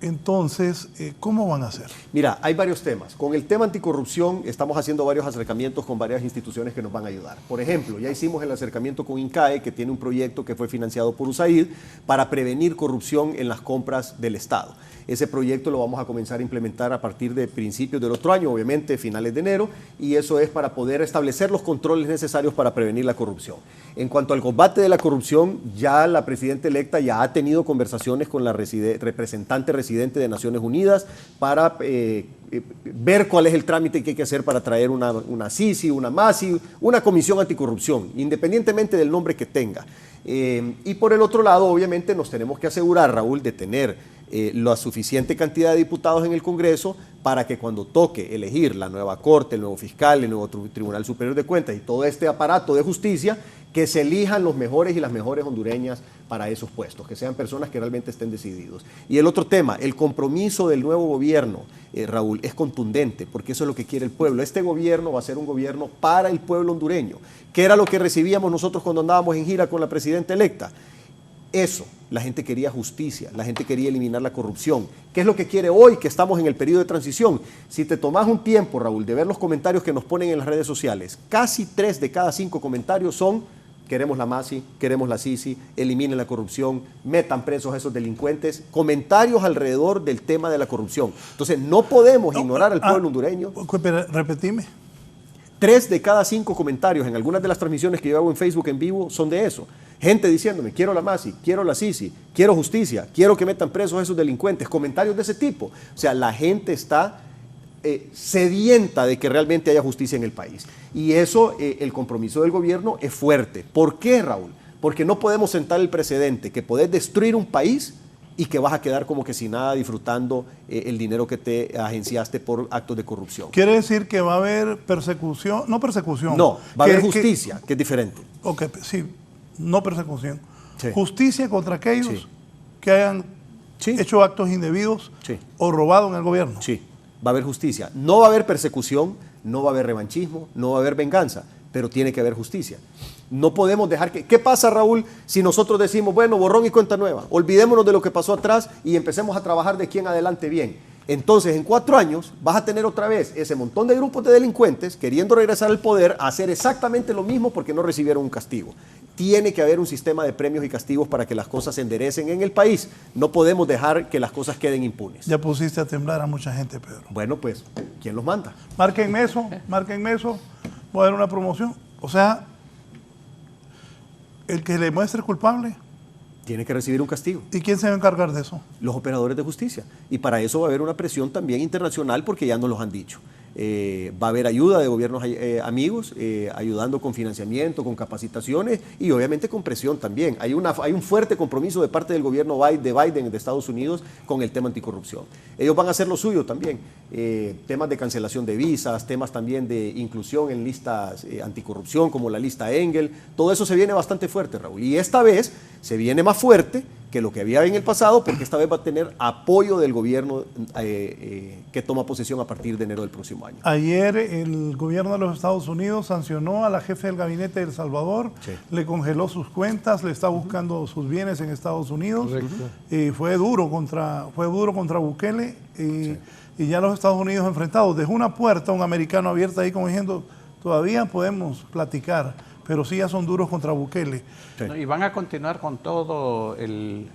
Entonces, ¿cómo van a hacer? Mira, hay varios temas. Con el tema anticorrupción estamos haciendo varios acercamientos con varias instituciones que nos van a ayudar. Por ejemplo, ya hicimos el acercamiento con INCAE, que tiene un proyecto que fue financiado por USAID para prevenir corrupción en las compras del Estado. Ese proyecto lo vamos a comenzar a implementar a partir de principios del otro año, obviamente finales de enero, y eso es para poder establecer los controles necesarios para prevenir la corrupción. En cuanto al combate de la corrupción, ya la presidenta electa ya ha tenido conversaciones con la representante residente de Naciones Unidas para ver cuál es el trámite que hay que hacer para traer una CICI, una MASI, una comisión anticorrupción, independientemente del nombre que tenga. Y por el otro lado, obviamente, nos tenemos que asegurar, Raúl, de tener la suficiente cantidad de diputados en el Congreso para que cuando toque elegir la nueva Corte, el nuevo fiscal, el nuevo Tribunal Superior de Cuentas y todo este aparato de justicia, que se elijan los mejores y las mejores hondureñas para esos puestos, que sean personas que realmente estén decididos. Y el otro tema, el compromiso del nuevo gobierno, Raúl, es contundente, porque eso es lo que quiere el pueblo. Este gobierno va a ser un gobierno para el pueblo hondureño, que era lo que recibíamos nosotros cuando andábamos en gira con la presidenta electa. Eso, la gente quería justicia, la gente quería eliminar la corrupción. ¿Qué es lo que quiere hoy que estamos en el periodo de transición? Si te tomas un tiempo, Raúl, de ver los comentarios que nos ponen en las redes sociales, casi 3 de cada 5 comentarios son: queremos la MASI, queremos la Sisi, eliminen la corrupción, metan presos a esos delincuentes. Comentarios alrededor del tema de la corrupción. Entonces, no podemos ignorar al pueblo hondureño. Pero, repetime. 3 de cada 5 comentarios en algunas de las transmisiones que yo hago en Facebook en vivo son de eso. Gente diciéndome: quiero la MASI, quiero la Sisi, quiero justicia, quiero que metan presos a esos delincuentes. Comentarios de ese tipo. O sea, la gente está sedienta de que realmente haya justicia en el país. Y eso, el compromiso del gobierno es fuerte. ¿Por qué, Raúl? Porque no podemos sentar el precedente que podés destruir un país y que vas a quedar como que sin nada disfrutando el dinero que te agenciaste por actos de corrupción. ¿Quiere decir que va a haber persecución? No persecución. No, va a haber justicia, que es diferente. Ok, sí, no persecución. Sí. Justicia contra aquellos Sí. que hayan Sí. hecho actos indebidos Sí. o robado en el gobierno. Sí, va a haber justicia. No va a haber persecución, no va a haber revanchismo, no va a haber venganza, pero tiene que haber justicia. No podemos dejar que... ¿Qué pasa, Raúl, si nosotros decimos, bueno, borrón y cuenta nueva, olvidémonos de lo que pasó atrás y empecemos a trabajar de aquí en adelante bien? Entonces, en 4 años vas a tener otra vez ese montón de grupos de delincuentes queriendo regresar al poder a hacer exactamente lo mismo porque no recibieron un castigo. Tiene que haber un sistema de premios y castigos para que las cosas se enderecen en el país. No podemos dejar que las cosas queden impunes. Ya pusiste a temblar a mucha gente, Pedro. Bueno, pues, ¿quién los manda? Márquenme eso, voy a dar una promoción. O sea, el que le muestre culpable, Tiene que recibir un castigo. ¿y quién se va a encargar de eso? Los operadores de justicia. Y para eso va a haber una presión también internacional porque ya nos los han dicho. Va a haber ayuda de gobiernos amigos, ayudando con financiamiento, con capacitaciones y obviamente con presión también. Hay un fuerte compromiso de parte del gobierno de Biden de Estados Unidos con el tema anticorrupción. Ellos van a hacer lo suyo también. Temas de cancelación de visas, temas también de inclusión en listas anticorrupción como la lista Engel. Todo eso se viene bastante fuerte, Raúl. Y esta vez se viene más fuerte que lo que había en el pasado, porque esta vez va a tener apoyo del gobierno que toma posesión a partir de enero del próximo año. Ayer el gobierno de los Estados Unidos sancionó a la jefe del gabinete de El Salvador, Sí. le congeló sus cuentas, le está buscando sus bienes en Estados Unidos. Correcto. Y fue duro contra Bukele y ya los Estados Unidos enfrentados. Dejó una puerta, un americano abierta ahí como diciendo, todavía podemos platicar, pero sí ya son duros contra Bukele. Sí. Y van a continuar con todo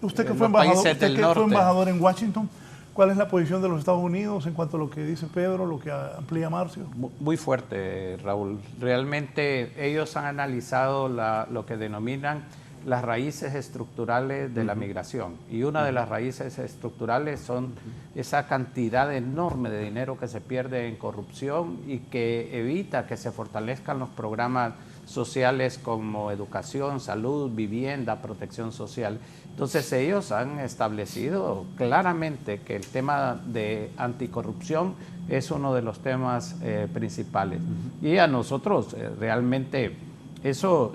Usted que los fue embajador, países del norte. embajador en Washington, ¿cuál es la posición de los Estados Unidos en cuanto a lo que dice Pedro, lo que amplía Marcio? Muy fuerte, Raúl. Realmente ellos han analizado lo que denominan las raíces estructurales de la migración. Y una de las raíces estructurales son esa cantidad enorme de dinero que se pierde en corrupción y que evita que se fortalezcan los programas sociales como educación, salud, vivienda, protección social. Entonces ellos han establecido claramente que el tema de anticorrupción es uno de los temas principales. Y a nosotros realmente eso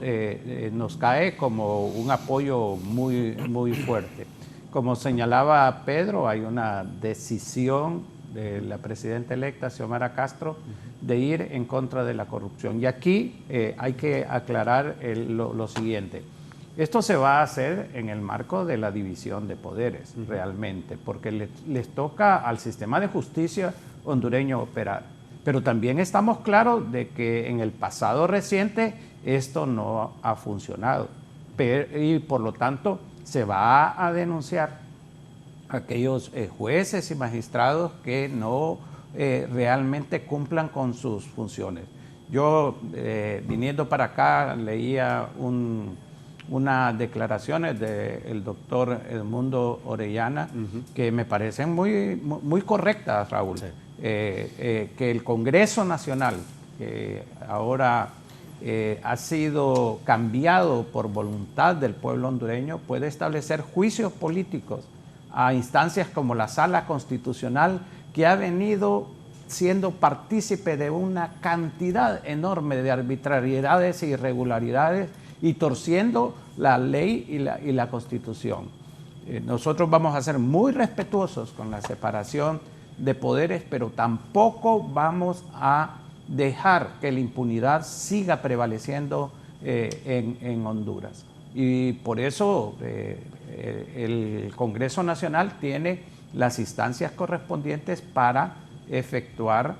nos cae como un apoyo muy, muy fuerte. Como señalaba Pedro, hay una decisión de la presidenta electa, Xiomara Castro, de ir en contra de la corrupción. Y aquí hay que aclarar lo siguiente. Esto se va a hacer en el marco de la división de poderes, realmente, porque les toca al sistema de justicia hondureño operar. Pero también estamos claros de que en el pasado reciente esto no ha funcionado. Y por lo tanto se va a denunciar a aquellos jueces y magistrados que no realmente cumplan con sus funciones. Yo, viniendo para acá, leía unas declaraciones del doctor Edmundo Orellana que me parecen muy correctas, Raúl. Sí. Que el Congreso Nacional, que ahora ha sido cambiado por voluntad del pueblo hondureño, puede establecer juicios políticos a instancias como la Sala Constitucional, que ha venido siendo partícipe de una cantidad enorme de arbitrariedades e irregularidades y torciendo la ley y la Constitución. Nosotros vamos a ser muy respetuosos con la separación de poderes, pero tampoco vamos a dejar que la impunidad siga prevaleciendo en Honduras. Y por eso el Congreso Nacional tiene las instancias correspondientes para efectuar,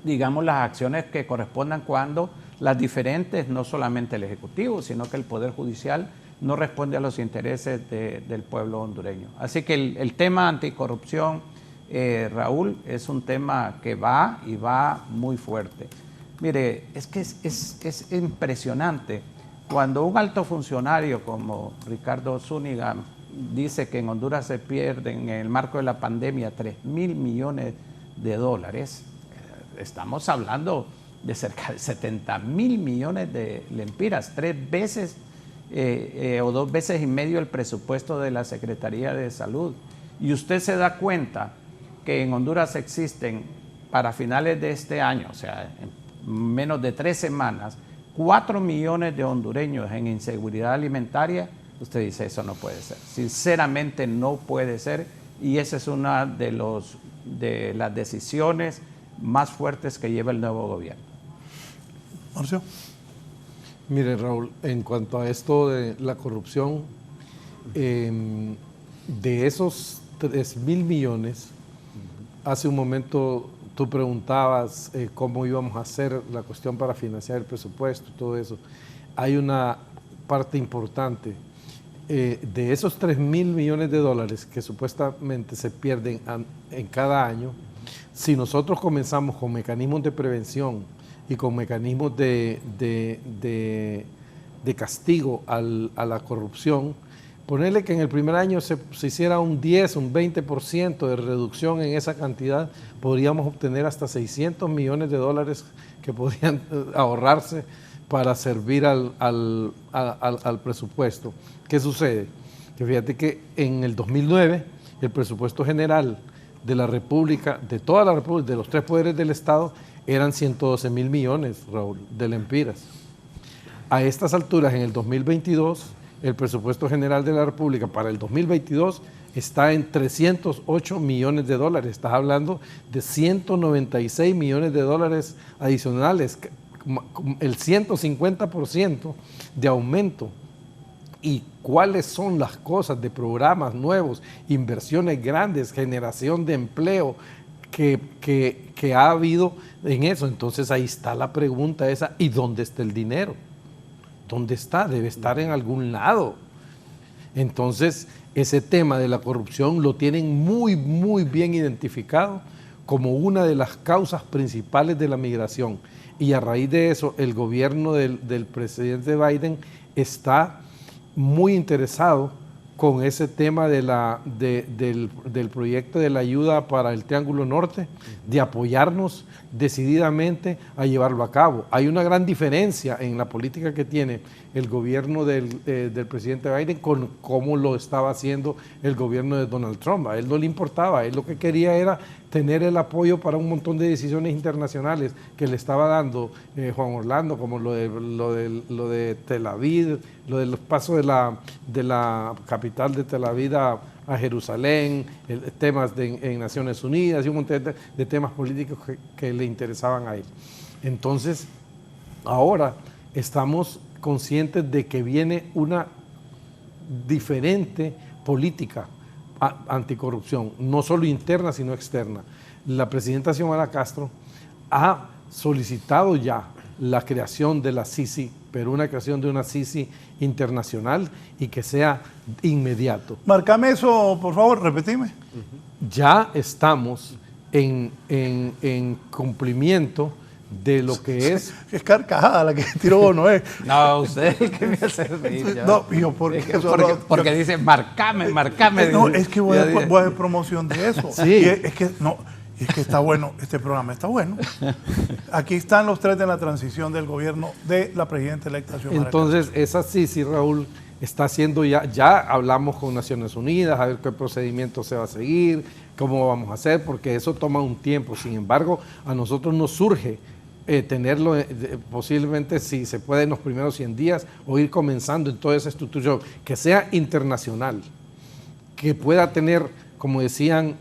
digamos, las acciones que correspondan cuando las diferentes, no solamente el Ejecutivo, sino que el Poder Judicial no responde a los intereses del pueblo hondureño. Así que el tema anticorrupción, Raúl, es un tema que va y va muy fuerte. Mire, es que es impresionante cuando un alto funcionario como Ricardo Zúñiga dice que en Honduras se pierden en el marco de la pandemia 3.000 millones de dólares. Estamos hablando de cerca de 70.000 millones de lempiras, 3 veces o 2 veces y medio el presupuesto de la Secretaría de Salud. Y usted se da cuenta que en Honduras existen para finales de este año, o sea, en menos de 3 semanas, 4 millones de hondureños en inseguridad alimentaria. Usted dice, eso no puede ser. Sinceramente no puede ser, y esa es una de las decisiones más fuertes que lleva el nuevo gobierno. Marcio. Mire, Raúl, en cuanto a esto de la corrupción, de esos 3.000 millones, hace un momento tú preguntabas cómo íbamos a hacer la cuestión para financiar el presupuesto, todo eso. Hay una parte importante. De esos 3.000 millones de dólares que supuestamente se pierden en cada año, si nosotros comenzamos con mecanismos de prevención y con mecanismos de castigo a la corrupción, ponerle que en el primer año se hiciera un 10, un 20% de reducción en esa cantidad, podríamos obtener hasta 600 millones de dólares que podrían ahorrarse para servir al presupuesto. ¿Qué sucede? Que fíjate que en el 2009 el presupuesto general de la República, de toda la República, de los 3 poderes del Estado, eran 112.000 millones, Raúl, de lempiras. A estas alturas, en el 2022, el presupuesto general de la República para el 2022 está en 308 millones de dólares. Estás hablando de 196 millones de dólares adicionales, el 150% de aumento. ¿Y cuáles son las cosas de programas nuevos, inversiones grandes, generación de empleo que ha habido en eso? Entonces ahí está la pregunta esa, ¿y dónde está el dinero? ¿Dónde está? Debe estar en algún lado. Entonces, ese tema de la corrupción lo tienen muy, muy bien identificado como una de las causas principales de la migración. Y a raíz de eso, el gobierno del presidente Biden está muy interesado con ese tema del proyecto de la ayuda para el Triángulo Norte, de apoyarnos decididamente a llevarlo a cabo. Hay una gran diferencia en la política que tiene el gobierno del presidente Biden con cómo lo estaba haciendo el gobierno de Donald Trump. A él no le importaba, él lo que quería era tener el apoyo para un montón de decisiones internacionales que le estaba dando Juan Orlando, como lo de Tel Aviv, lo del paso de la capital de Tel Aviv a Jerusalén, temas en Naciones Unidas y un montón de temas políticos que le interesaban a él. Entonces, ahora estamos conscientes de que viene una diferente política anticorrupción, no solo interna, sino externa. La presidenta Xiomara Castro ha solicitado ya la creación de la CICI, pero una creación de una CICI internacional y que sea inmediato. Márcame eso, por favor, repetime. Ya estamos en cumplimiento de lo que es... Es carcajada la que tiró Noé. No, usted es el que me hace reír. No, yo porque dice, marcame. No, es que voy a hacer promoción de eso. Sí. Y es que está bueno, este programa está bueno. Aquí están los 3 de la transición del gobierno de la presidenta electa Xiomara Castro. Entonces, esa sí, Raúl, está haciendo ya hablamos con Naciones Unidas, a ver qué procedimiento se va a seguir, cómo vamos a hacer, porque eso toma un tiempo. Sin embargo, a nosotros nos surge tenerlo posiblemente, si se puede, en los primeros 100 días o ir comenzando en toda esa estructura, que sea internacional, que pueda tener, como decían,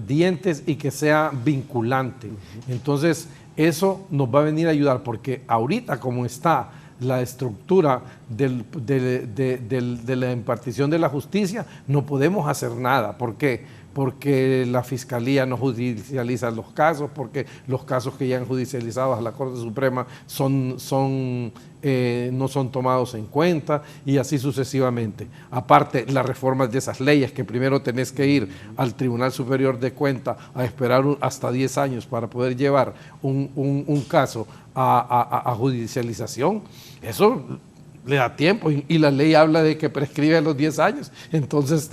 dientes y que sea vinculante. Entonces, eso nos va a venir a ayudar, porque ahorita como está la estructura de la impartición de la justicia, no podemos hacer nada. ¿Por qué? Porque la Fiscalía no judicializa los casos, porque los casos que ya han judicializado a la Corte Suprema no son tomados en cuenta, y así sucesivamente. Aparte, las reformas de esas leyes, que primero tenés que ir al Tribunal Superior de Cuentas a esperar hasta 10 años para poder llevar un caso a judicialización, eso le da tiempo, y la ley habla de que prescribe a los 10 años, entonces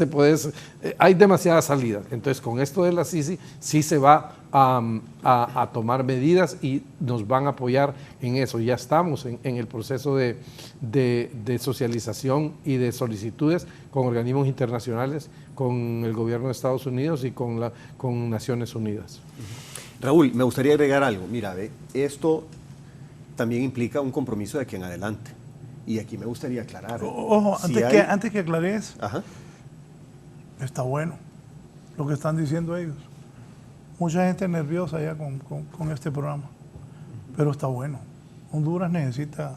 hay demasiadas salidas. Entonces, con esto de la CICI sí se va a tomar medidas y nos van a apoyar en eso. Ya estamos en el proceso de socialización y de solicitudes con organismos internacionales, con el gobierno de Estados Unidos y con Naciones Unidas. Raúl, me gustaría agregar algo. Mira, esto también implica un compromiso de aquí en adelante. Y aquí me gustaría aclarar. Ojo, antes que aclares, está bueno lo que están diciendo ellos. Mucha gente nerviosa ya con este programa, pero está bueno. Honduras necesita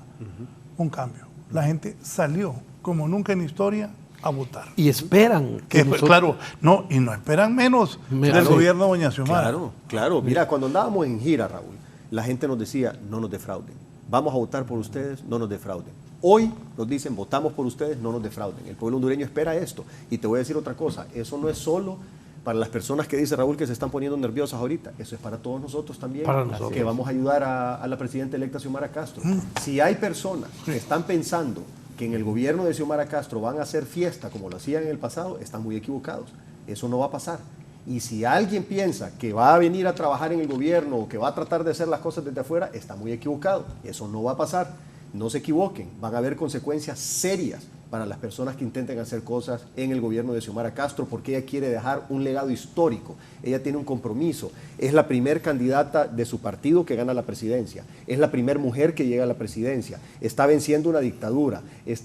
un cambio. La gente salió, como nunca en historia, a votar. Y esperan. Claro, no, y no esperan menos del gobierno de doña Xiomara. Claro. Mira, cuando andábamos en gira, Raúl, la gente nos decía, no nos defrauden. Vamos a votar por ustedes, no nos defrauden. Hoy nos dicen, votamos por ustedes, no nos defrauden. El pueblo hondureño espera esto. Y te voy a decir otra cosa, eso no es solo para las personas que dice Raúl que se están poniendo nerviosas ahorita, eso es para todos nosotros también, que vamos a ayudar a la presidenta electa Xiomara Castro. Si hay personas que están pensando que en el gobierno de Xiomara Castro van a hacer fiesta como lo hacían en el pasado, están muy equivocados. Eso no va a pasar. Y si alguien piensa que va a venir a trabajar en el gobierno o que va a tratar de hacer las cosas desde afuera, está muy equivocado. Eso no va a pasar. No se equivoquen, van a haber consecuencias serias para las personas que intenten hacer cosas en el gobierno de Xiomara Castro, porque ella quiere dejar un legado histórico, ella tiene un compromiso, es la primer candidata de su partido que gana la presidencia, es la primer mujer que llega a la presidencia, está venciendo una dictadura, es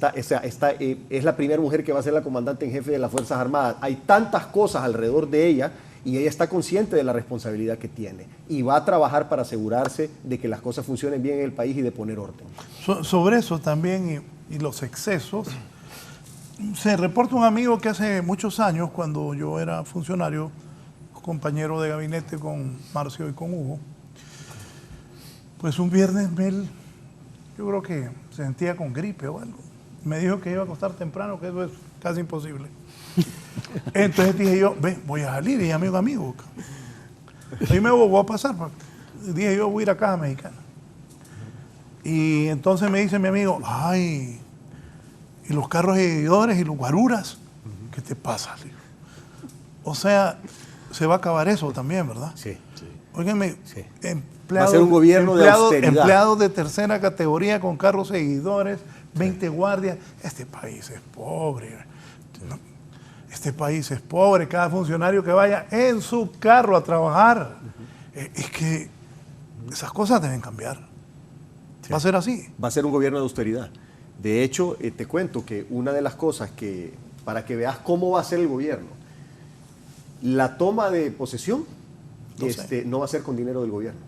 la primera mujer que va a ser la comandante en jefe de las Fuerzas Armadas. Hay tantas cosas alrededor de ella, y ella está consciente de la responsabilidad que tiene y va a trabajar para asegurarse de que las cosas funcionen bien en el país y de poner orden. Sobre eso también y los excesos, se reporta un amigo que hace muchos años, cuando yo era funcionario, compañero de gabinete con Marcio y con Hugo, pues un viernes yo creo que se sentía con gripe o algo. Me dijo que iba a acostar temprano, que eso es casi imposible. Entonces dije yo, voy a salir, y amigo. Ahí me voy a pasar. Dije yo, voy a ir a Caja Mexicana. Y entonces me dice mi amigo, ay, y los carros seguidores y los guaruras, ¿qué te pasa? O sea, se va a acabar eso también, ¿verdad? Sí. Óigame, Sí. empleados, va a ser un gobierno de austeridad. Empleados de tercera categoría con carros seguidores, 20 guardias. Este país es pobre. Este país es pobre, cada funcionario que vaya en su carro a trabajar. Es que esas cosas deben cambiar. Sí. Va a ser así. Va a ser un gobierno de austeridad. De hecho, te cuento que una de las cosas que, para que veas cómo va a ser el gobierno, la toma de posesión no va a ser con dinero del gobierno.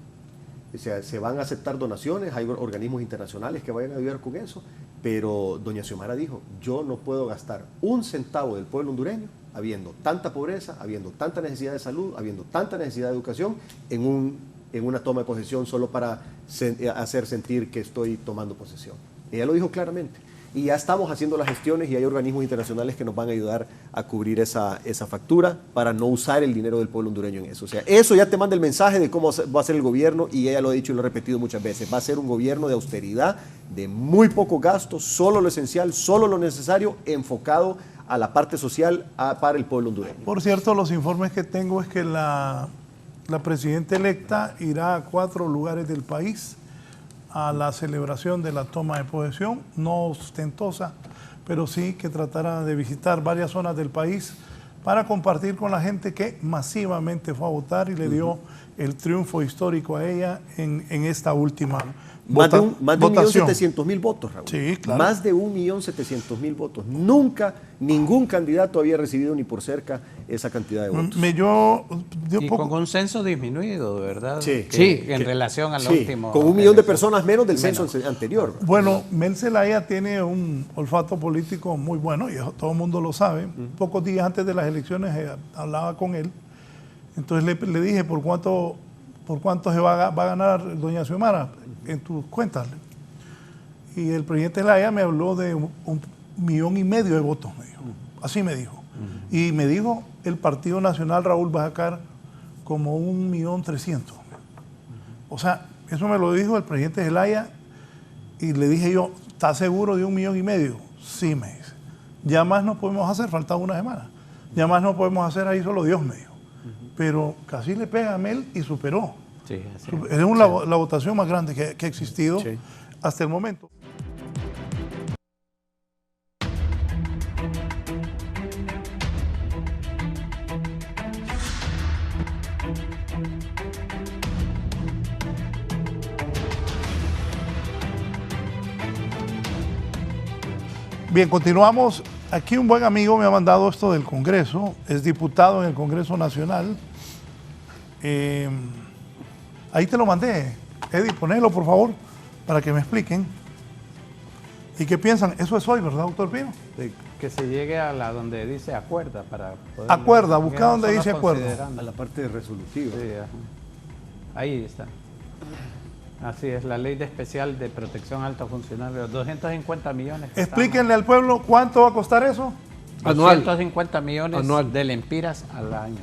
O sea, se van a aceptar donaciones, hay organismos internacionales que vayan a ayudar con eso, pero doña Xiomara dijo, yo no puedo gastar un centavo del pueblo hondureño habiendo tanta pobreza, habiendo tanta necesidad de salud, habiendo tanta necesidad de educación en una toma de posesión solo para hacer sentir que estoy tomando posesión. Ella lo dijo claramente. Y ya estamos haciendo las gestiones y hay organismos internacionales que nos van a ayudar a cubrir esa factura para no usar el dinero del pueblo hondureño en eso. O sea, eso ya te manda el mensaje de cómo va a ser el gobierno, y ella lo ha dicho y lo ha repetido muchas veces. Va a ser un gobierno de austeridad, de muy poco gasto, solo lo esencial, solo lo necesario, enfocado a la parte social para el pueblo hondureño. Por cierto, los informes que tengo es que la presidenta electa irá a 4 lugares del país a la celebración de la toma de posesión, no ostentosa, pero sí que tratará de visitar varias zonas del país para compartir con la gente que masivamente fue a votar y le dio el triunfo histórico a ella en esta última Más de votación. 1.700.000 votos, Raúl. Sí, claro. Más de 1.700.000 votos. Nunca ningún candidato había recibido ni por cerca esa cantidad de votos. Y con un censo disminuido, ¿verdad? Sí. En relación al Sí, último. con 1 millón de personas menos del censo anterior. Bueno, Mel Zelaya tiene un olfato político muy bueno y eso todo el mundo lo sabe. Pocos días antes de las elecciones hablaba con él. Entonces le dije, ¿por cuánto se va a ganar doña Xiomara en tus cuentas? Y el presidente Zelaya me habló de 1,5 millones de votos, me dijo. Así me dijo. Y me dijo, el Partido Nacional, Raúl, va a sacar como 1.300.000. O sea, eso me lo dijo el presidente Zelaya y le dije yo, ¿estás seguro de 1,5 millones? Sí, me dice. Ya más no podemos hacer, faltaba una semana. Ya más no podemos hacer, ahí solo Dios me dijo. Pero casi le pega a Mel y superó. Sí, así Es la votación más grande que ha existido hasta el momento. Bien, continuamos. Aquí un buen amigo me ha mandado esto del Congreso, es diputado en el Congreso Nacional. Ahí te lo mandé, Eddie, ponelo por favor, para que me expliquen. ¿Y qué piensan? Eso es hoy, ¿verdad, doctor Pino? que se llegue a la donde dice acuerda para poder... Acuerda, busca donde dice acuerdo. A la parte resolutiva. Sí, ajá. Ahí está. Así es, la ley de especial de protección a altos funcionarios, 250 millones. Explíquenle al pueblo cuánto va a costar eso. Anual. 250 millones Anual. de lempiras al año.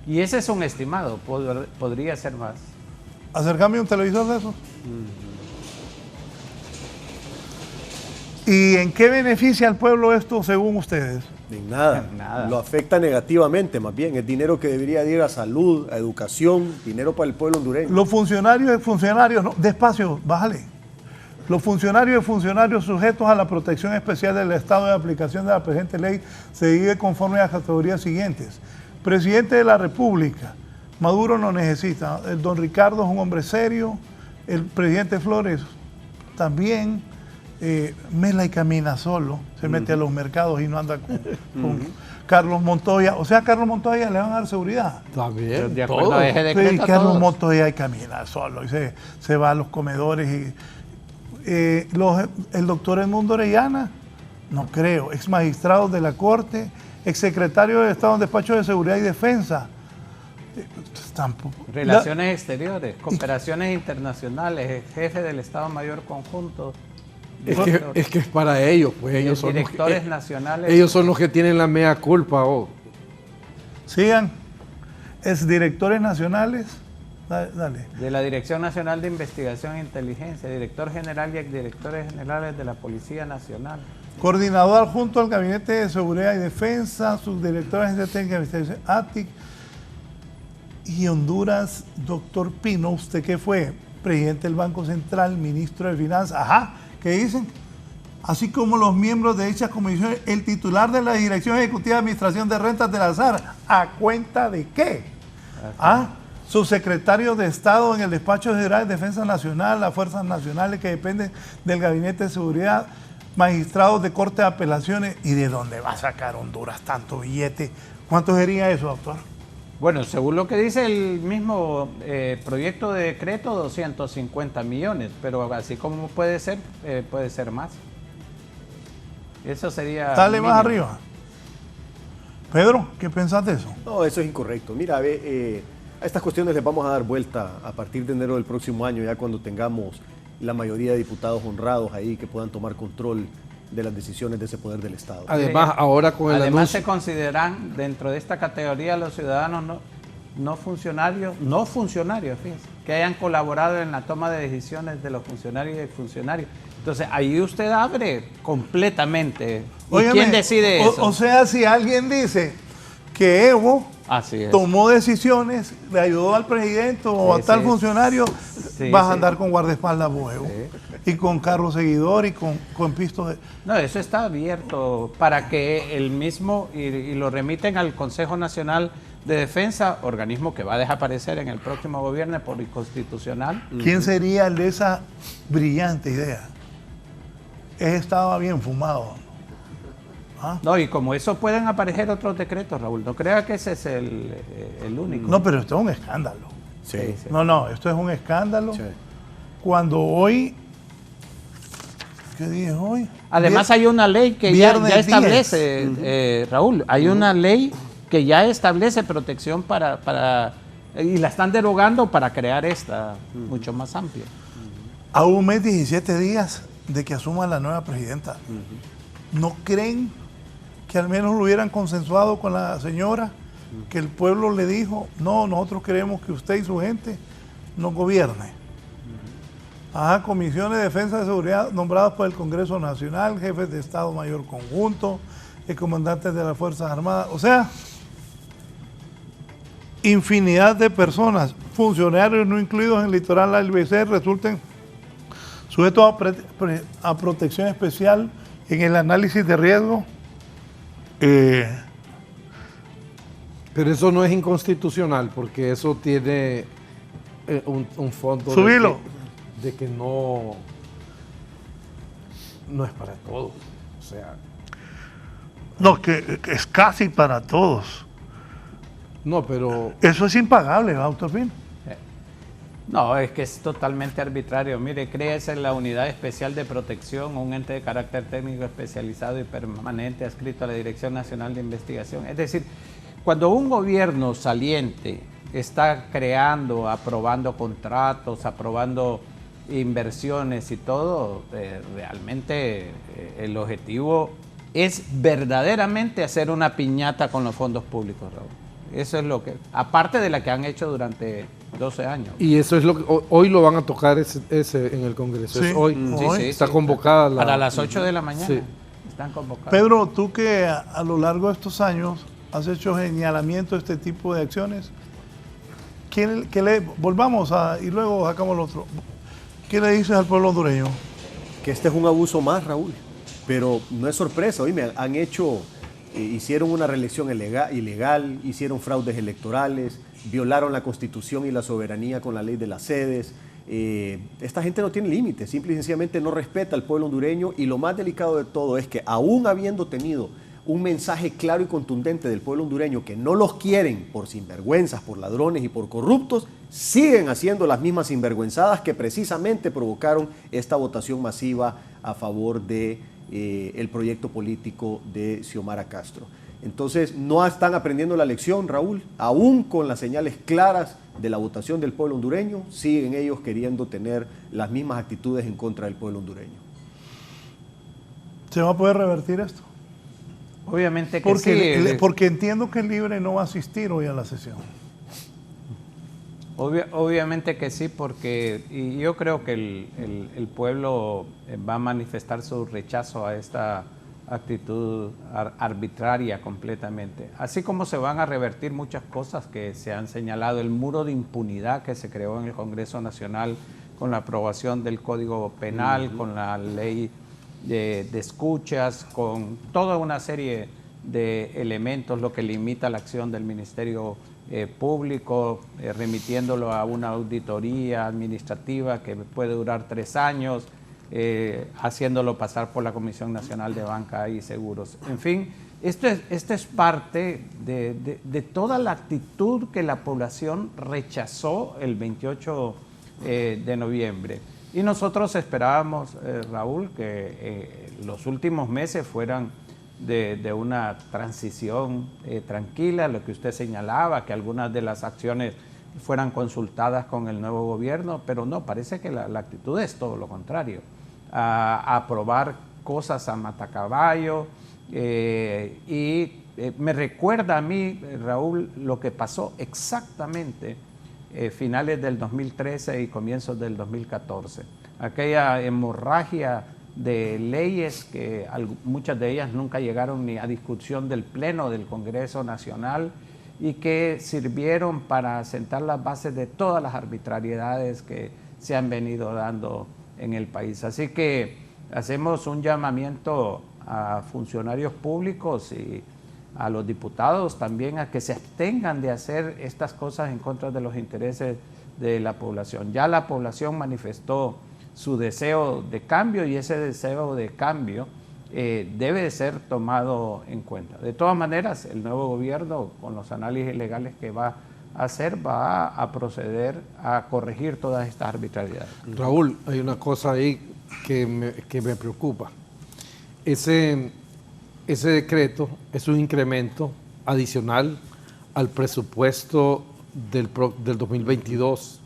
Y ese es un estimado, podría ser más. Acercame un televisor de eso. ¿Y en qué beneficia al pueblo esto según ustedes? En nada. Nada. Lo afecta negativamente, más bien. Es dinero que debería ir a salud, a educación, dinero para el pueblo hondureño. Los funcionarios, no, despacio, bájale. Los funcionarios y funcionarios sujetos a la protección especial del Estado de aplicación de la presente ley se divide conforme a las categorías siguientes. Presidente de la República, Maduro no necesita. El don Ricardo es un hombre serio. El presidente Flores también. Mela y camina solo, se mete a los mercados y no anda con Carlos Montoya. O sea, a Carlos Montoya le van a dar seguridad. También. De acuerdo a ese Sí, decreto, Carlos todos. Montoya y camina solo y se va a los comedores. El doctor Edmundo Orellana, no creo, ex magistrado de la Corte, ex secretario de Estado en Despacho de Seguridad y Defensa. Tampoco. Relaciones exteriores, cooperaciones internacionales, jefe del Estado Mayor Conjunto. Es que es para ellos, pues ellos son directores nacionales. ellos son los que tienen la mea culpa. Sigan, exdirectores nacionales, dale. De la Dirección Nacional de Investigación e Inteligencia, director general y exdirectores generales de la Policía Nacional. Coordinador adjunto al Gabinete de Seguridad y Defensa, subdirector de Técnica de Investigación, ATIC. Y Honduras, doctor Pino, ¿usted qué fue? Presidente del Banco Central, ministro de Finanzas, ajá, ¿qué dicen? Así como los miembros de dichas comisiones, el titular de la Dirección Ejecutiva de Administración de Rentas de la SAR, ¿a cuenta de qué? Subsecretario de Estado en el Despacho General de Defensa Nacional, las Fuerzas Nacionales que dependen del Gabinete de Seguridad, magistrados de Corte de Apelaciones. ¿Y de dónde va a sacar Honduras tanto billete? ¿Cuánto sería eso, doctor? Bueno, según lo que dice el mismo proyecto de decreto, 250 millones, pero así como puede ser más. Eso sería... Dale mínimo. más arriba. Pedro, ¿qué pensás de eso? No, eso es incorrecto. Mira, a estas cuestiones les vamos a dar vuelta a partir de enero del próximo año, ya cuando tengamos la mayoría de diputados honrados ahí que puedan tomar control de las decisiones de ese poder del Estado. Además, ahora con el Además anuncio... se consideran dentro de esta categoría los ciudadanos no funcionarios, fíjense, que hayan colaborado en la toma de decisiones de los funcionarios y exfuncionarios. Entonces, ahí usted abre completamente. ¿Y Óigame, quién decide eso? O sea, si alguien dice que Evo Así es. tomó decisiones, le ayudó al presidente o a tal funcionario, Sí, vas a sí. andar con guardaespaldas vos, Evo. Sí. y con carro seguidor y con pisto de... No, eso está abierto para que el mismo, y lo remiten al Consejo Nacional de Defensa, organismo que va a desaparecer en el próximo gobierno por inconstitucional. ¿Quién sería el de esa brillante idea? Ese estaba bien fumado. ¿Ah? No, y como eso pueden aparecer otros decretos, Raúl, no crea que ese es el único. No, pero esto es un escándalo. Sí. Sí. No, esto es un escándalo. Sí. Cuando hoy... ¿Qué día es hoy? Además hay una ley que ya Viernes establece, Raúl, hay una ley que ya establece protección para y la están derogando para crear esta mucho más amplia. A un mes 17 días de que asuma la nueva presidenta. ¿No creen que al menos lo hubieran consensuado con la señora? Que el pueblo le dijo, no, nosotros queremos que usted y su gente nos gobierne. Ajá, comisiones de defensa y seguridad nombradas por el Congreso Nacional, jefes de Estado Mayor Conjunto, comandantes de las Fuerzas Armadas, o sea, infinidad de personas, funcionarios no incluidos en el litoral ABC, resulten sujetos a protección especial en el análisis de riesgo. Pero eso no es inconstitucional porque eso tiene un fondo Subilo. de que no es para todos. O sea, No, que es casi para todos. no, pero Eso es impagable, doctor Pino. No, es que es totalmente arbitrario. Mire, créese en la Unidad Especial de Protección, un ente de carácter técnico especializado y permanente adscrito a la Dirección Nacional de Investigación. Es decir, cuando un gobierno saliente está creando, aprobando contratos, aprobando inversiones y todo, realmente el objetivo es verdaderamente hacer una piñata con los fondos públicos, Raúl. Eso es lo que, aparte de la que han hecho durante 12 años. y eso es lo que hoy lo van a tocar ese en el Congreso. Sí. Es hoy. Hoy. Está convocada Para las 8 de la mañana. Sí. Están convocados. Pedro, tú que a lo largo de estos años has hecho señalamiento de este tipo de acciones, volvamos y luego sacamos el otro. ¿Qué le dices al pueblo hondureño? Que este es un abuso más, Raúl. Pero no es sorpresa, oíme, hicieron una reelección ilegal, hicieron fraudes electorales, violaron la Constitución y la soberanía con la ley de las sedes. Esta gente no tiene límites, simple y sencillamente no respeta al pueblo hondureño, y lo más delicado de todo es que aún habiendo tenido un mensaje claro y contundente del pueblo hondureño que no los quieren por sinvergüenzas, por ladrones y por corruptos, siguen haciendo las mismas sinvergüenzadas que precisamente provocaron esta votación masiva a favor de el proyecto político de Xiomara Castro. Entonces no están aprendiendo la lección, Raúl, aún con las señales claras de la votación del pueblo hondureño, siguen ellos queriendo tener las mismas actitudes en contra del pueblo hondureño. ¿Se va a poder revertir esto? Obviamente que sí. Porque entiendo que el Libre no va a asistir hoy a la sesión. Obviamente que sí, porque y yo creo que el pueblo va a manifestar su rechazo a esta actitud arbitraria completamente. Así como se van a revertir muchas cosas que se han señalado, el muro de impunidad que se creó en el Congreso Nacional con la aprobación del Código Penal, con la ley de escuchas, con toda una serie de elementos, lo que limita la acción del Ministerio Público, remitiéndolo a una auditoría administrativa que puede durar 3 años, haciéndolo pasar por la Comisión Nacional de Banca y Seguros. En fin, esto es parte de toda la actitud que la población rechazó el 28 de noviembre. Y nosotros esperábamos, Raúl, que los últimos meses fueran de una transición tranquila, lo que usted señalaba, que algunas de las acciones fueran consultadas con el nuevo gobierno, pero no, parece que la actitud es todo lo contrario, a aprobar cosas a matacaballo, y me recuerda a mí, Raúl, lo que pasó exactamente finales del 2013 y comienzos del 2014. Aquella hemorragia de leyes que muchas de ellas nunca llegaron ni a discusión del Pleno del Congreso Nacional y que sirvieron para sentar las bases de todas las arbitrariedades que se han venido dando en el país. Así que hacemos un llamamiento a funcionarios públicos y a los diputados también a que se abstengan de hacer estas cosas en contra de los intereses de la población. Ya la población manifestó su deseo de cambio y ese deseo de cambio debe de ser tomado en cuenta. De todas maneras, el nuevo gobierno, con los análisis legales que va a hacer, va a proceder a corregir todas estas arbitrariedades. Raúl, hay una cosa ahí que me preocupa. Ese decreto es un incremento adicional al presupuesto del 2022,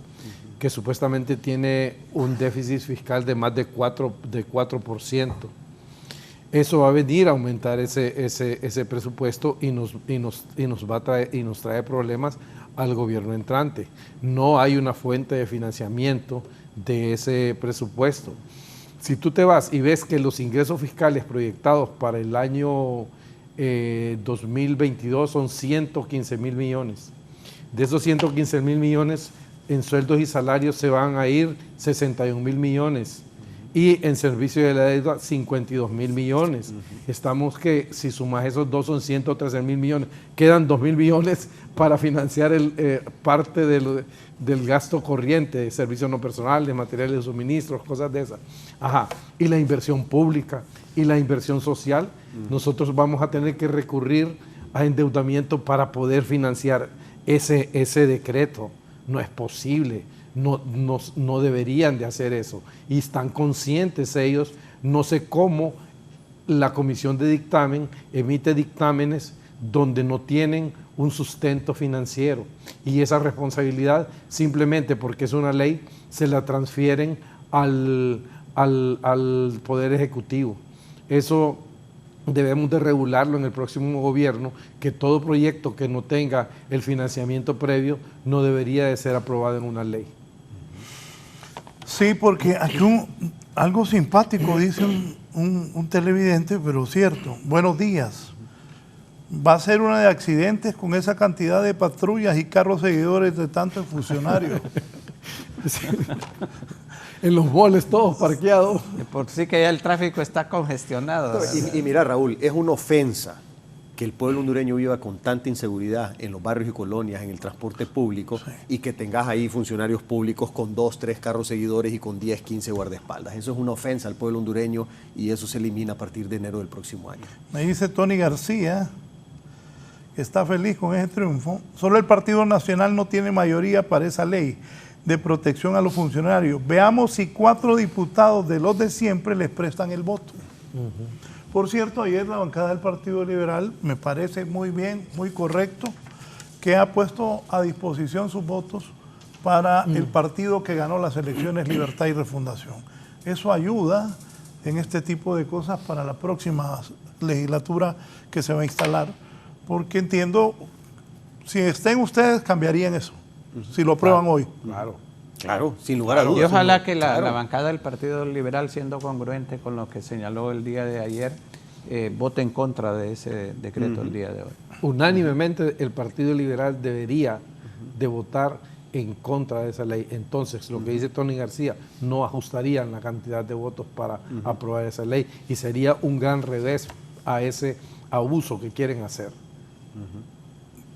que supuestamente tiene un déficit fiscal de más de 4%. Eso va a venir a aumentar ese presupuesto y nos trae problemas al gobierno entrante. No hay una fuente de financiamiento de ese presupuesto. Si tú te vas y ves que los ingresos fiscales proyectados para el año 2022 son 115.000 millones. De esos 115.000 millones en sueldos y salarios se van a ir 61.000 millones. Y en servicio de la deuda 52.000 millones. Estamos que si sumas esos dos son 113.000 millones. Quedan 2.000 millones para financiar parte del gasto corriente, de servicios no personales, materiales de suministros, cosas de esas. Ajá. Y la inversión pública y la inversión social, nosotros vamos a tener que recurrir a endeudamiento para poder financiar ese decreto. No es posible. No deberían de hacer eso y están conscientes ellos. No sé cómo la comisión de dictamen emite dictámenes donde no tienen un sustento financiero y esa responsabilidad simplemente porque es una ley se la transfieren al Poder Ejecutivo. Eso debemos de regularlo en el próximo gobierno, que todo proyecto que no tenga el financiamiento previo no debería de ser aprobado en una ley. Sí, porque aquí algo simpático dice un televidente, pero cierto. Buenos días. Va a ser una de accidentes con esa cantidad de patrullas y carros seguidores de tantos funcionarios. Sí. En los boles todos parqueados. Por sí que ya el tráfico está congestionado. Y mira, Raúl, es una ofensa que el pueblo hondureño viva con tanta inseguridad en los barrios y colonias, en el transporte público, sí, y que tengas ahí funcionarios públicos con 2, 3 carros seguidores y con 10, 15 guardaespaldas. Eso es una ofensa al pueblo hondureño y eso se elimina a partir de enero del próximo año. Me dice Tony García que está feliz con ese triunfo. Solo el Partido Nacional no tiene mayoría para esa ley de protección a los funcionarios. Veamos si 4 diputados de los de siempre les prestan el voto. Por cierto, ayer la bancada del Partido Liberal, me parece muy bien, muy correcto, que ha puesto a disposición sus votos para el partido que ganó las elecciones Libertad y Refundación. Eso ayuda en este tipo de cosas para la próxima legislatura que se va a instalar, porque entiendo, si estén ustedes, cambiarían eso, si lo aprueban hoy. Claro, sin lugar a dudas. Y ojalá que la bancada del Partido Liberal, siendo congruente con lo que señaló el día de ayer, vote en contra de ese decreto el día de hoy. Unánimemente el Partido Liberal debería de votar en contra de esa ley. Entonces, lo que dice Tony García, no ajustarían la cantidad de votos para aprobar esa ley y sería un gran revés a ese abuso que quieren hacer.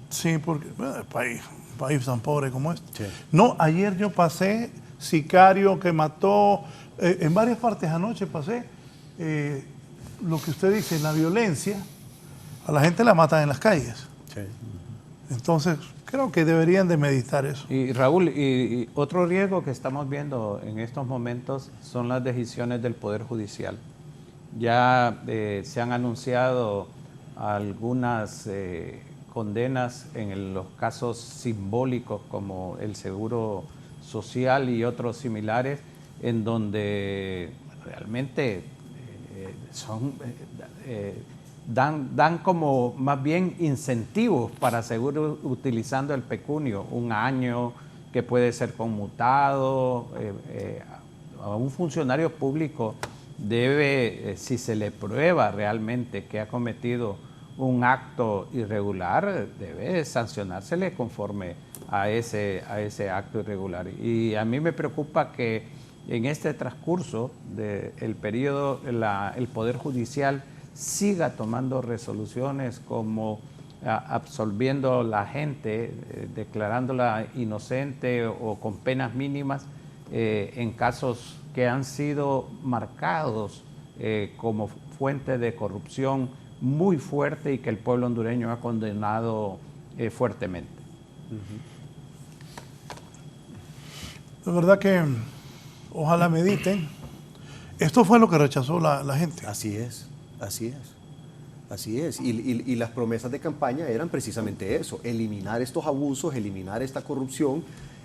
Sí, porque bueno, el país tan pobre como este. Sí. No, ayer yo pasé sicario que mató, en varias partes anoche pasé, lo que usted dice, la violencia, a la gente la matan en las calles. Sí. Entonces, creo que deberían de meditar eso. Y Raúl, y otro riesgo que estamos viendo en estos momentos son las decisiones del Poder Judicial. Ya se han anunciado algunas condenas en los casos simbólicos como el Seguro Social y otros similares, en donde realmente dan como más bien incentivos para seguir utilizando el pecunio, 1 año que puede ser conmutado. A un funcionario público debe, si se le prueba realmente que ha cometido un acto irregular, debe sancionársele conforme a ese acto irregular. Y a mí me preocupa que en este transcurso del periodo el Poder Judicial siga tomando resoluciones como absolviendo a la gente, declarándola inocente o con penas mínimas en casos que han sido marcados como fuente de corrupción muy fuerte y que el pueblo hondureño ha condenado fuertemente. De verdad que ojalá mediten. Esto fue lo que rechazó la gente. Así es, así es. Así es, y las promesas de campaña eran precisamente eso, eliminar estos abusos, eliminar esta corrupción,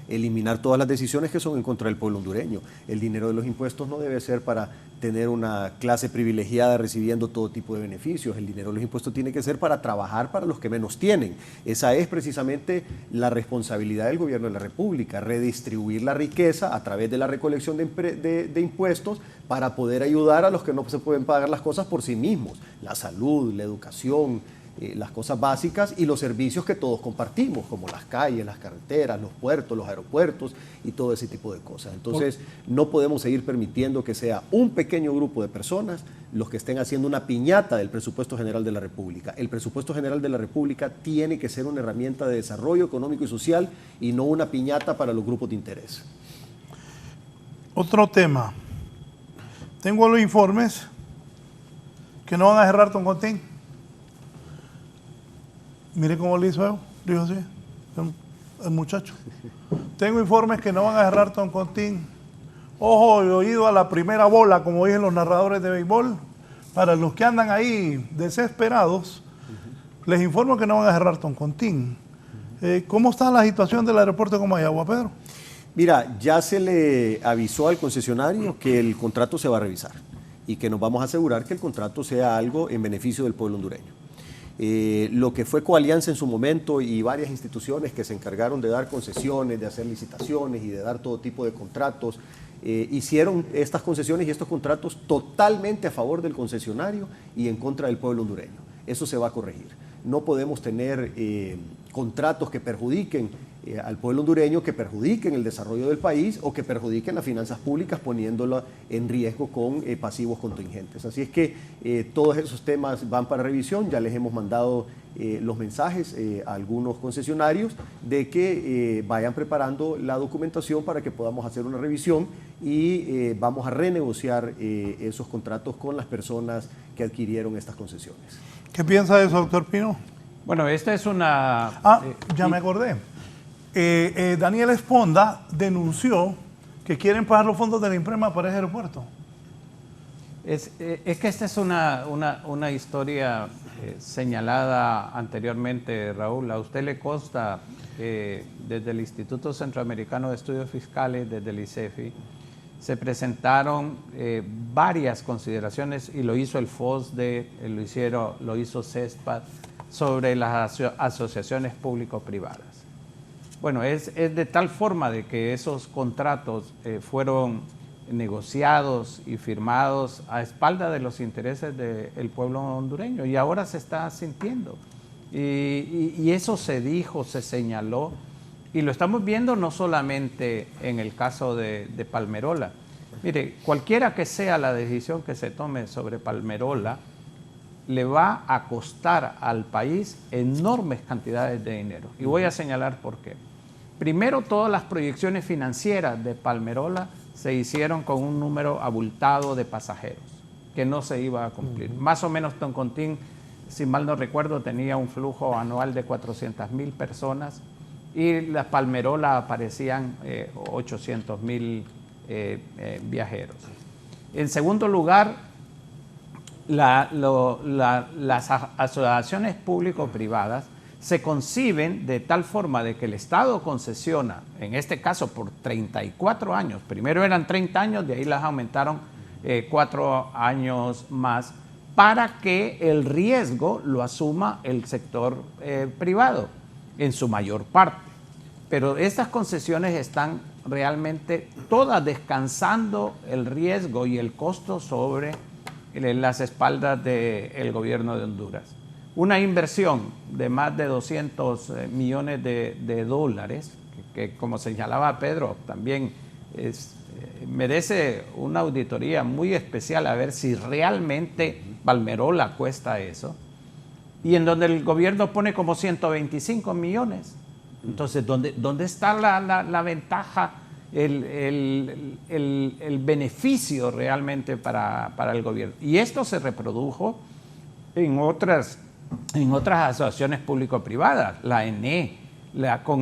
eliminar todas las decisiones que son en contra del pueblo hondureño. El dinero de los impuestos no debe ser para tener una clase privilegiada recibiendo todo tipo de beneficios. El dinero de los impuestos tiene que ser para trabajar para los que menos tienen. Esa es precisamente la responsabilidad del gobierno de la República, redistribuir la riqueza a través de la recolección de impuestos para poder ayudar a los que no se pueden pagar las cosas por sí mismos. La salud, la educación, las cosas básicas y los servicios que todos compartimos, como las calles, las carreteras, los puertos, los aeropuertos y todo ese tipo de cosas. Entonces, no podemos seguir permitiendo que sea un pequeño grupo de personas los que estén haciendo una piñata del presupuesto general de la República. El presupuesto general de la República tiene que ser una herramienta de desarrollo económico y social y no una piñata para los grupos de interés. Otro tema. Tengo los informes que no van a cerrar Toncontín. Mire cómo le hizo, dijo así, el muchacho. Tengo informes que no van a cerrar Toncontín. Ojo y oído a la primera bola, como dicen los narradores de béisbol. Para los que andan ahí desesperados, les informo que no van a cerrar Toncontín. ¿Cómo está la situación del aeropuerto de Comayagua, Pedro? Mira, ya se le avisó al concesionario que el contrato se va a revisar y que nos vamos a asegurar que el contrato sea algo en beneficio del pueblo hondureño. Lo que fue Coalianza en su momento y varias instituciones que se encargaron de dar concesiones, de hacer licitaciones y de dar todo tipo de contratos, hicieron estas concesiones y estos contratos totalmente a favor del concesionario y en contra del pueblo hondureño. Eso se va a corregir. No podemos tener contratos que perjudiquen al pueblo hondureño, que perjudiquen el desarrollo del país o que perjudiquen las finanzas públicas poniéndola en riesgo con pasivos contingentes. Así es que todos esos temas van para revisión. Ya les hemos mandado los mensajes a algunos concesionarios de que vayan preparando la documentación para que podamos hacer una revisión y vamos a renegociar esos contratos con las personas que adquirieron estas concesiones. ¿Qué piensa de eso, doctor Pino? Bueno, esta es una... Ya me acordé. Daniel Esponda denunció que quieren pagar los fondos de la IMPREMA para ese aeropuerto. Es que esta es una historia señalada anteriormente, Raúl. A usted le consta que desde el Instituto Centroamericano de Estudios Fiscales, desde el ICEFI, se presentaron varias consideraciones y lo hizo el FOSDE, lo hizo CESPAD, sobre las asociaciones público-privadas. Bueno, es de tal forma de que esos contratos fueron negociados y firmados a espaldas de los intereses del pueblo hondureño y ahora se está sintiendo. Y eso se dijo, se señaló y lo estamos viendo no solamente en el caso de Palmerola. Mire, cualquiera que sea la decisión que se tome sobre Palmerola, le va a costar al país enormes cantidades de dinero. Y voy a señalar por qué. Primero, todas las proyecciones financieras de Palmerola se hicieron con un número abultado de pasajeros, que no se iba a cumplir. Más o menos Toncontín, si mal no recuerdo, tenía un flujo anual de 400,000 personas y las Palmerola aparecían 800,000 viajeros. En segundo lugar, las asociaciones público-privadas se conciben de tal forma de que el Estado concesiona, en este caso por 34 años, primero eran 30 años, de ahí las aumentaron 4 años más, para que el riesgo lo asuma el sector privado en su mayor parte. Pero estas concesiones están realmente todas descansando el riesgo y el costo sobre las espaldas del gobierno de Honduras. Una inversión de más de 200 millones de dólares, que como señalaba Pedro, también merece una auditoría muy especial a ver si realmente Palmerola cuesta eso, y en donde el gobierno pone como 125 millones. Entonces, ¿dónde está la ventaja, el beneficio realmente para el gobierno? Y esto se reprodujo en otras asociaciones público-privadas, la ENE, con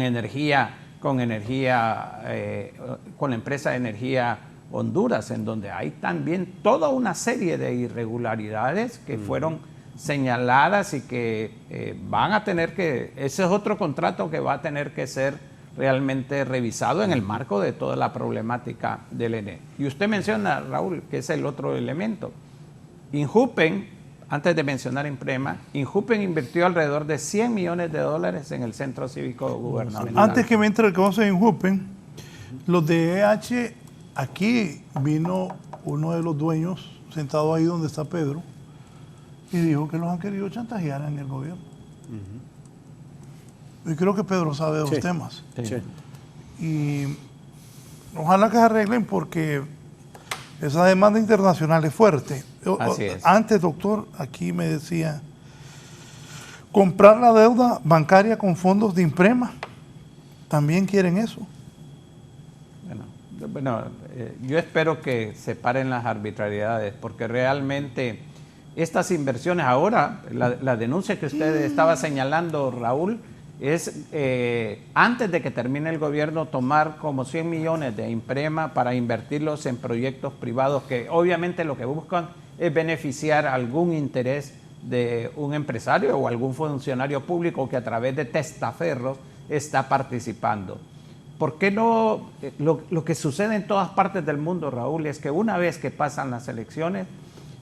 la empresa de energía Honduras, en donde hay también toda una serie de irregularidades que fueron señaladas y que van a tener que, ese es otro contrato que va a tener que ser realmente revisado en el marco de toda la problemática del ENE. Y usted menciona, Raúl, que es el otro elemento. Injupen, antes de mencionar Imprema, Injupen invirtió alrededor de $100 millones en el Centro Cívico Gubernamental. Antes que me entre el consejo de Injupen, los de EH, aquí vino uno de los dueños, sentado ahí donde está Pedro, y dijo que los han querido chantajear en el gobierno. Y creo que Pedro sabe de los temas. Sí. Y ojalá que se arreglen porque esa demanda internacional es fuerte. Así es. Antes, doctor, aquí me decía, comprar la deuda bancaria con fondos de Imprema, también quieren eso. Bueno, yo espero que se paren las arbitrariedades, porque realmente estas inversiones ahora, la denuncia que usted estaba señalando, Raúl, es antes de que termine el gobierno tomar como 100 millones de Imprema para invertirlos en proyectos privados que obviamente lo que buscan es beneficiar algún interés de un empresario o algún funcionario público que a través de testaferros está participando. ¿Por qué no? Lo que sucede en todas partes del mundo, Raúl, es que una vez que pasan las elecciones,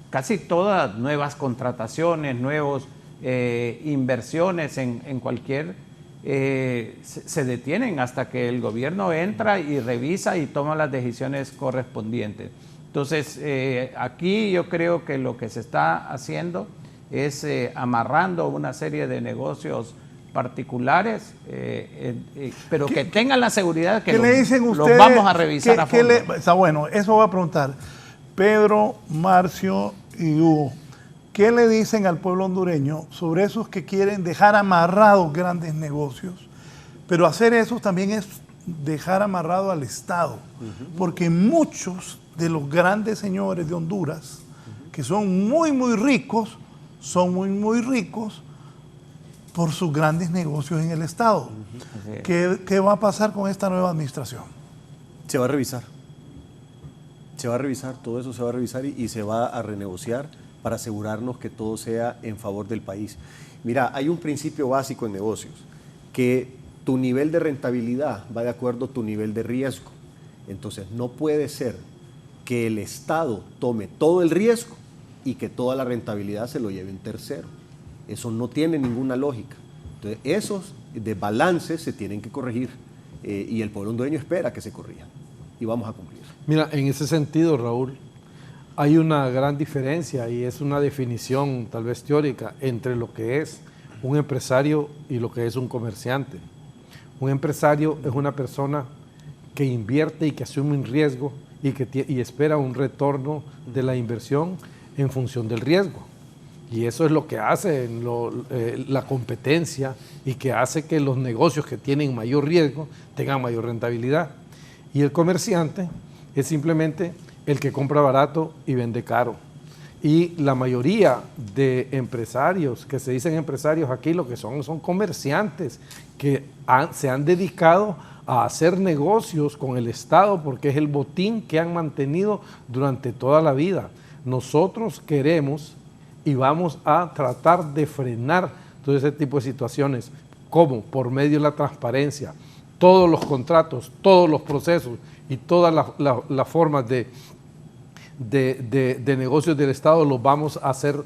casi todas nuevas contrataciones, nuevas inversiones en cualquier, se detienen hasta que el gobierno entra y revisa y toma las decisiones correspondientes. Entonces, aquí yo creo que lo que se está haciendo es amarrando una serie de negocios particulares, pero que tengan la seguridad que lo vamos a revisar a fondo. Está bueno, eso voy a preguntar. Pedro, Marcio y Hugo, ¿qué le dicen al pueblo hondureño sobre esos que quieren dejar amarrados grandes negocios? Pero hacer eso también es dejar amarrado al Estado, porque muchos de los grandes señores de Honduras, que son muy, muy ricos, son muy, muy ricos por sus grandes negocios en el Estado. ¿Qué va a pasar con esta nueva administración? Se va a revisar. Se va a revisar, todo eso se va a revisar y se va a renegociar para asegurarnos que todo sea en favor del país. Mira, hay un principio básico en negocios, que tu nivel de rentabilidad va de acuerdo a tu nivel de riesgo. Entonces, no puede ser que el Estado tome todo el riesgo y que toda la rentabilidad se lo lleve un tercero. Eso no tiene ninguna lógica. Entonces, esos desbalances se tienen que corregir y el pueblo hondureño espera que se corrijan y vamos a cumplir. Mira, en ese sentido, Raúl, hay una gran diferencia y es una definición tal vez teórica entre lo que es un empresario y lo que es un comerciante. Un empresario es una persona que invierte y que asume un riesgo y espera un retorno de la inversión en función del riesgo. Y eso es lo que hace la competencia y que hace que los negocios que tienen mayor riesgo tengan mayor rentabilidad. Y el comerciante es simplemente el que compra barato y vende caro. Y la mayoría de empresarios, que se dicen empresarios aquí, lo que son comerciantes que se han dedicado a hacer negocios con el Estado porque es el botín que han mantenido durante toda la vida. Nosotros queremos y vamos a tratar de frenar todo ese tipo de situaciones. ¿Cómo? Por medio de la transparencia. Todos los contratos, todos los procesos y todas las formas de negocios del Estado los vamos a hacer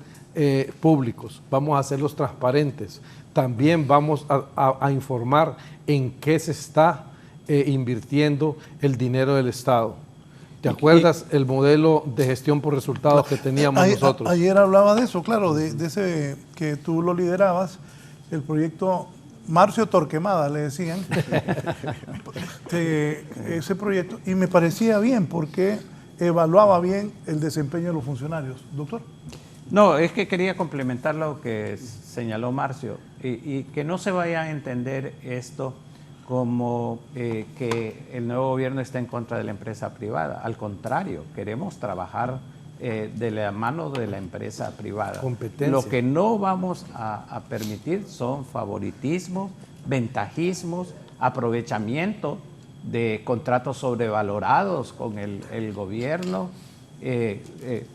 públicos, vamos a hacerlos transparentes. También vamos a informar en qué se está invirtiendo el dinero del Estado. ¿Te acuerdas el modelo de gestión por resultados que teníamos nosotros? Ayer hablaba de eso, claro, de ese que tú lo liderabas, el proyecto Marcio Torquemada le decían, ese proyecto, y me parecía bien porque evaluaba bien el desempeño de los funcionarios. Doctor. No, es que quería complementar lo que señaló Marcio y que no se vaya a entender esto como que el nuevo gobierno está en contra de la empresa privada. Al contrario, queremos trabajar de la mano de la empresa privada. Competencia. Lo que no vamos a permitir son favoritismos, ventajismos, aprovechamiento de contratos sobrevalorados con el gobierno,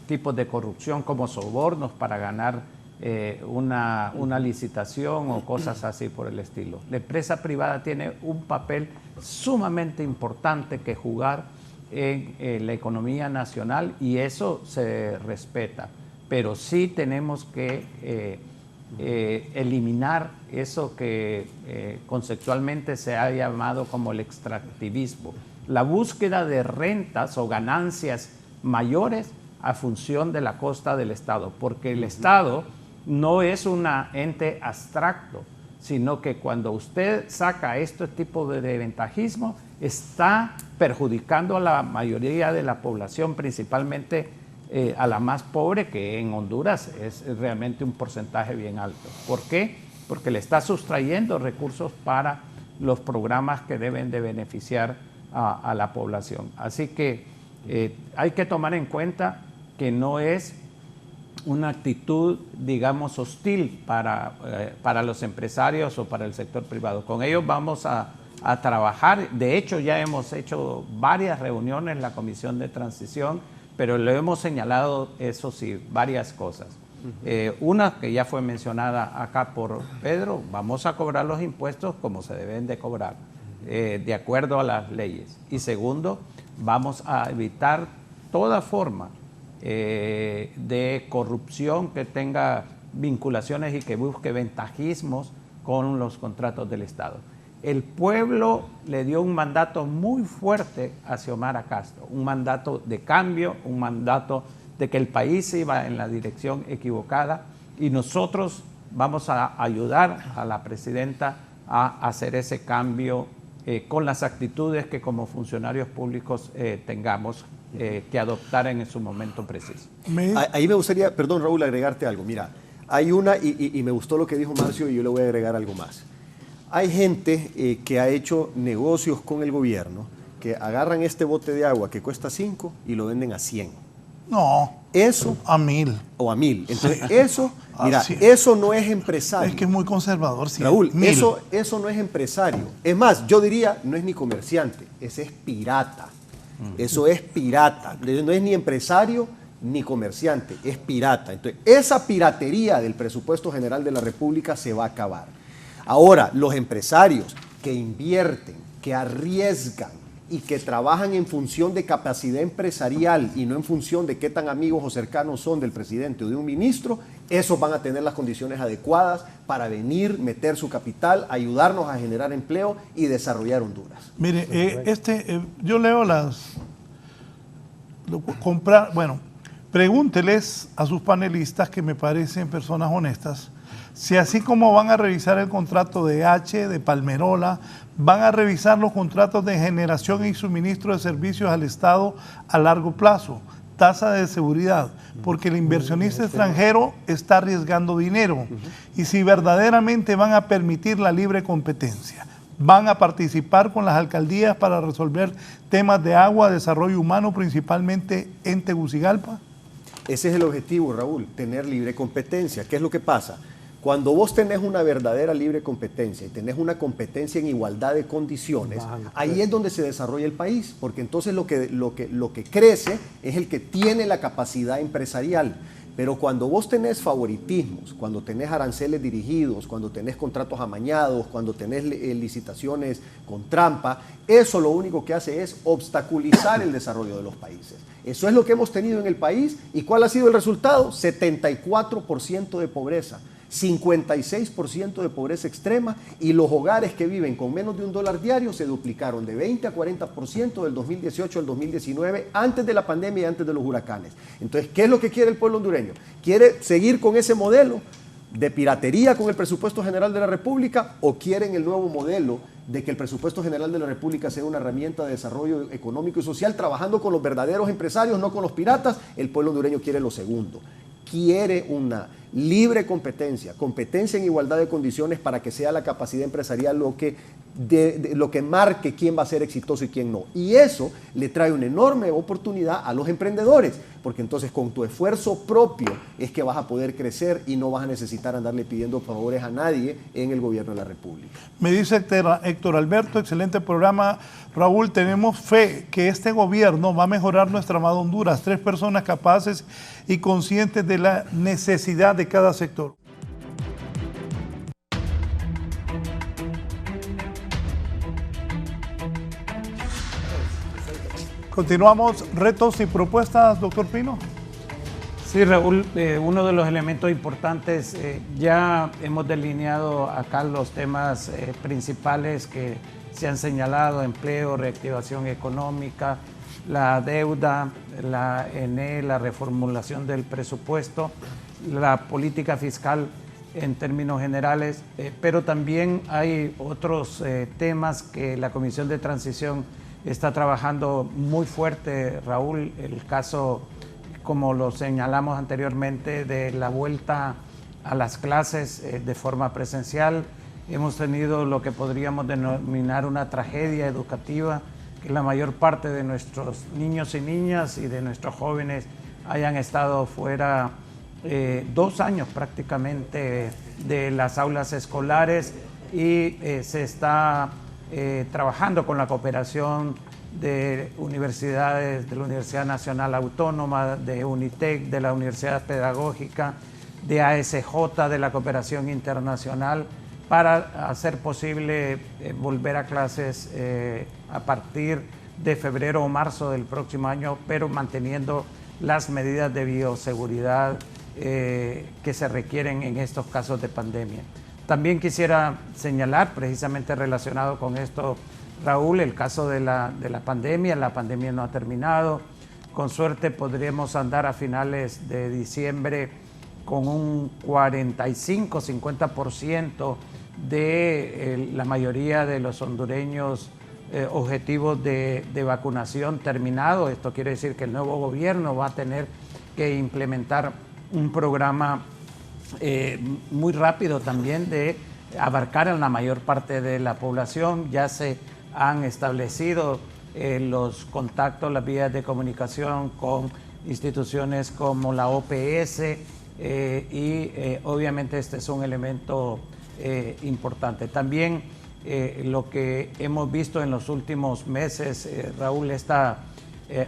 tipos de corrupción como sobornos para ganar una licitación o cosas así por el estilo. La empresa privada tiene un papel sumamente importante que jugar en la economía nacional y eso se respeta, pero sí tenemos que eliminar eso que conceptualmente se ha llamado como el extractivismo, la búsqueda de rentas o ganancias mayores a función de la costa del Estado, porque el Estado no es un ente abstracto, sino que cuando usted saca este tipo de ventajismo, está perjudicando a la mayoría de la población, principalmente a la más pobre, que en Honduras es realmente un porcentaje bien alto. ¿Por qué? Porque le está sustrayendo recursos para los programas que deben de beneficiar a la población. Así que hay que tomar en cuenta que no es una actitud, digamos, hostil para los empresarios o para el sector privado. Con ellos vamos a trabajar. De hecho, ya hemos hecho varias reuniones en la Comisión de Transición, pero le hemos señalado, eso sí, varias cosas. Una que ya fue mencionada acá por Pedro, vamos a cobrar los impuestos como se deben de cobrar, de acuerdo a las leyes. Y segundo, vamos a evitar toda forma de corrupción que tenga vinculaciones y que busque ventajismos con los contratos del Estado. El pueblo le dio un mandato muy fuerte a Xiomara Castro, un mandato de cambio, un mandato de que el país iba en la dirección equivocada y nosotros vamos a ayudar a la presidenta a hacer ese cambio con las actitudes que como funcionarios públicos tengamos que adoptar en su momento preciso. Ahí me gustaría, perdón Raúl, agregarte algo. Mira, hay una, y me gustó lo que dijo Marcio y yo le voy a agregar algo más. Hay gente que ha hecho negocios con el gobierno que agarran este bote de agua que cuesta 5 y lo venden a 100. No, eso a 1000. O a 1000. Entonces eso, mira, sí. eso no es empresario. Es que es muy conservador. Sí. Raúl, 1000. eso no es empresario. Es más, yo diría, no es ni comerciante, ese es pirata. Eso es pirata. No es ni empresario ni comerciante, es pirata. Entonces, esa piratería del presupuesto general de la República se va a acabar. Ahora, los empresarios que invierten, que arriesgan y que trabajan en función de capacidad empresarial y no en función de qué tan amigos o cercanos son del presidente o de un ministro, esos van a tener las condiciones adecuadas para venir, meter su capital, ayudarnos a generar empleo y desarrollar Honduras. Mire, yo leo pregúnteles a sus panelistas, que me parecen personas honestas, si así como van a revisar el contrato de H, de Palmerola, van a revisar los contratos de generación y suministro de servicios al Estado a largo plazo, tasa de seguridad, porque el inversionista extranjero está arriesgando dinero, y si verdaderamente van a permitir la libre competencia, van a participar con las alcaldías para resolver temas de agua, desarrollo humano, principalmente en Tegucigalpa. Ese es el objetivo, Raúl, tener libre competencia. ¿Qué es lo que pasa? Cuando vos tenés una verdadera libre competencia y tenés una competencia en igualdad de condiciones, ahí es donde se desarrolla el país, porque entonces lo que crece es el que tiene la capacidad empresarial. Pero cuando vos tenés favoritismos, cuando tenés aranceles dirigidos, cuando tenés contratos amañados, cuando tenés licitaciones con trampa, eso lo único que hace es obstaculizar el desarrollo de los países. Eso es lo que hemos tenido en el país. ¿Y cuál ha sido el resultado? 74% de pobreza. 56% de pobreza extrema, y los hogares que viven con menos de $1 diario se duplicaron de 20 a 40% del 2018 al 2019, antes de la pandemia y antes de los huracanes. Entonces, ¿qué es lo que quiere el pueblo hondureño? ¿Quiere seguir con ese modelo? de piratería con el presupuesto general de la República o quieren el nuevo modelo de que el presupuesto general de la República sea una herramienta de desarrollo económico y social, trabajando con los verdaderos empresarios, no con los piratas. El pueblo hondureño quiere lo segundo. Quiere una libre competencia en igualdad de condiciones para que sea la capacidad empresarial lo que marque quién va a ser exitoso y quién no. Y eso le trae una enorme oportunidad a los emprendedores, porque entonces con tu esfuerzo propio es que vas a poder crecer y no vas a necesitar andarle pidiendo favores a nadie en el gobierno de la República. Me dice Héctor Alberto, excelente programa. Raúl, tenemos fe que este gobierno va a mejorar nuestra amada Honduras. 3 personas capaces y conscientes de la necesidad de cada sector. Continuamos, retos y propuestas, doctor Pino. Sí, Raúl, uno de los elementos importantes, ya hemos delineado acá los temas principales que se han señalado: empleo, reactivación económica, la deuda, la ENE, la reformulación del presupuesto, la política fiscal en términos generales, pero también hay otros temas que la Comisión de Transición está trabajando muy fuerte, Raúl. El caso, como lo señalamos anteriormente, de la vuelta a las clases de forma presencial. Hemos tenido lo que podríamos denominar una tragedia educativa, que la mayor parte de nuestros niños y niñas y de nuestros jóvenes hayan estado fuera 2 años prácticamente de las aulas escolares, y se está trabajando con la cooperación de universidades, de la Universidad Nacional Autónoma, de UNITEC, de la Universidad Pedagógica, de ASJ, de la Cooperación Internacional, para hacer posible volver a clases a partir de febrero o marzo del próximo año, pero manteniendo las medidas de bioseguridad que se requieren en estos casos de pandemia. También quisiera señalar, precisamente relacionado con esto, Raúl, el caso de la pandemia. La pandemia no ha terminado. Con suerte podríamos andar a finales de diciembre con un 45-50% de la mayoría de los hondureños objetivos de vacunación terminado. Esto quiere decir que el nuevo gobierno va a tener que implementar un programa muy rápido también de abarcar a la mayor parte de la población. Ya se han establecido los contactos, las vías de comunicación con instituciones como la OPS y obviamente este es un elemento importante. También lo que hemos visto en los últimos meses, Raúl,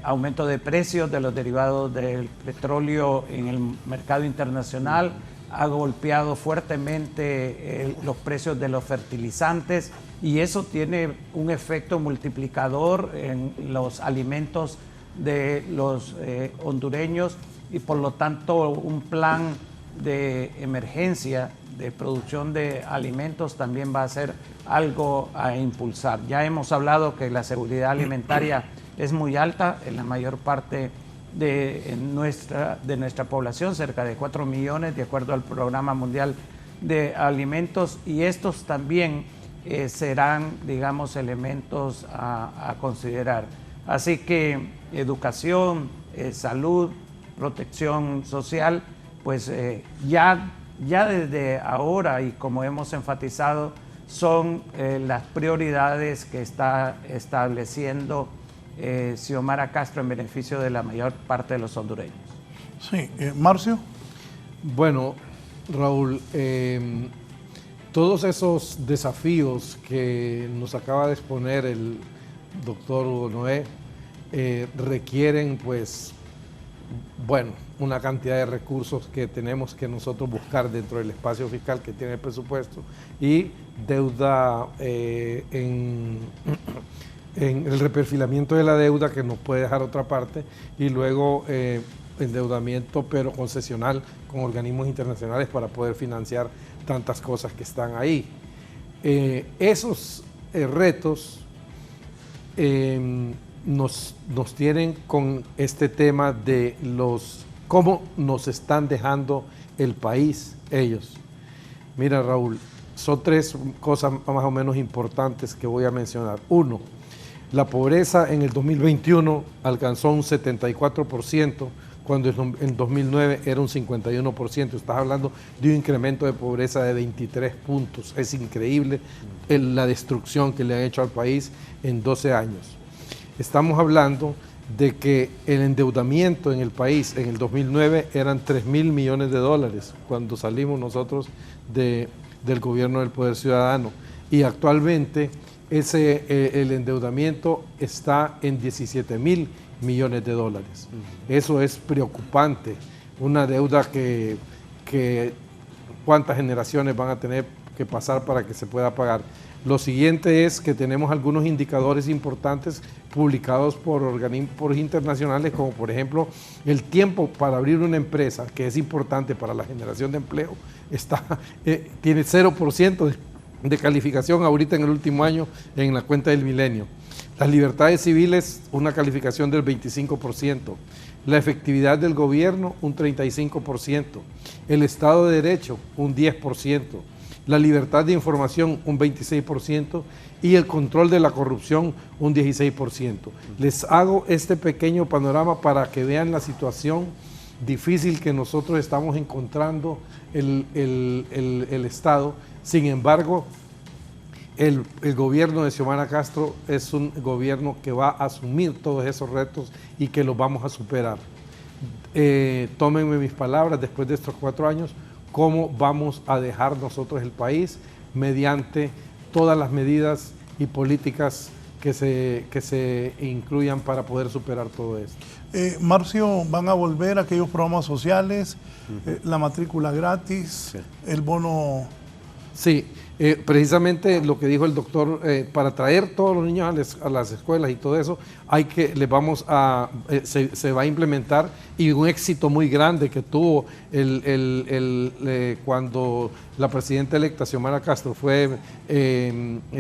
aumento de precios de los derivados del petróleo en el mercado internacional ha golpeado fuertemente los precios de los fertilizantes, y eso tiene un efecto multiplicador en los alimentos de los hondureños, y por lo tanto un plan de emergencia de producción de alimentos también va a ser algo a impulsar. Ya hemos hablado que la seguridad alimentaria es muy alta en la mayor parte de nuestra población, cerca de 4 millones, de acuerdo al Programa Mundial de Alimentos, y estos también serán, digamos, elementos a considerar. Así que educación, salud, protección social, pues ya desde ahora, y como hemos enfatizado, son las prioridades que está estableciendo Xiomara Castro en beneficio de la mayor parte de los hondureños. Sí, Marcio. Bueno, Raúl, todos esos desafíos que nos acaba de exponer el doctor Hugo Noé requieren, pues, bueno, una cantidad de recursos que tenemos que nosotros buscar dentro del espacio fiscal que tiene el presupuesto, y deuda en el reperfilamiento de la deuda, que nos puede dejar otra parte, y luego endeudamiento pero concesional con organismos internacionales para poder financiar tantas cosas que están ahí. Esos retos nos tienen con este tema de cómo nos están dejando el país ellos. Mira, Raúl, son tres cosas más o menos importantes que voy a mencionar. Uno, la pobreza en el 2021 alcanzó un 74%, cuando en 2009 era un 51%. Estás hablando de un incremento de pobreza de 23 puntos. Es increíble la destrucción que le han hecho al país en 12 años. Estamos hablando de que el endeudamiento en el país en el 2009 eran 3.000 millones de dólares, cuando salimos nosotros del gobierno del Poder Ciudadano. Y actualmente el endeudamiento está en 17.000 millones de dólares. Eso es preocupante, una deuda que cuántas generaciones van a tener que pasar para que se pueda pagar. Lo siguiente es que tenemos algunos indicadores importantes publicados por organismos internacionales, como por ejemplo el tiempo para abrir una empresa, que es importante para la generación de empleo, tiene 0% de calificación ahorita en el último año en la cuenta del milenio. Las libertades civiles, una calificación del 25%. La efectividad del gobierno, un 35%. El Estado de Derecho, un 10%. La libertad de información, un 26%. Y el control de la corrupción, un 16%. Les hago este pequeño panorama para que vean la situación difícil que nosotros estamos encontrando el Estado. Sin embargo, el gobierno de Xiomara Castro es un gobierno que va a asumir todos esos retos y que los vamos a superar. Tómenme mis palabras, después de estos 4 años, cómo vamos a dejar nosotros el país mediante todas las medidas y políticas que se incluyan para poder superar todo esto. Marcio, ¿van a volver aquellos programas sociales, la matrícula gratis, el bono? Sí, precisamente lo que dijo el doctor, para traer todos los niños a las escuelas y todo eso, se va a implementar, y un éxito muy grande que tuvo cuando la presidenta electa Xiomara Castro fue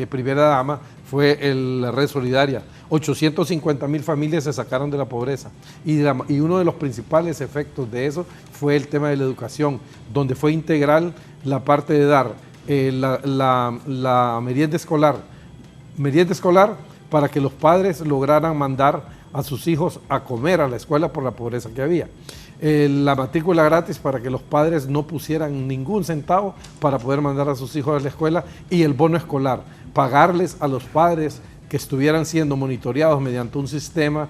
primera dama, fue la Red Solidaria. 850,000 familias se sacaron de la pobreza, y uno de los principales efectos de eso fue el tema de la educación, donde fue integral la parte de dar la merienda escolar para que los padres lograran mandar a sus hijos a comer a la escuela por la pobreza que había. La matrícula gratis para que los padres no pusieran ningún centavo para poder mandar a sus hijos a la escuela, y el bono escolar, pagarles a los padres que estuvieran siendo monitoreados mediante un sistema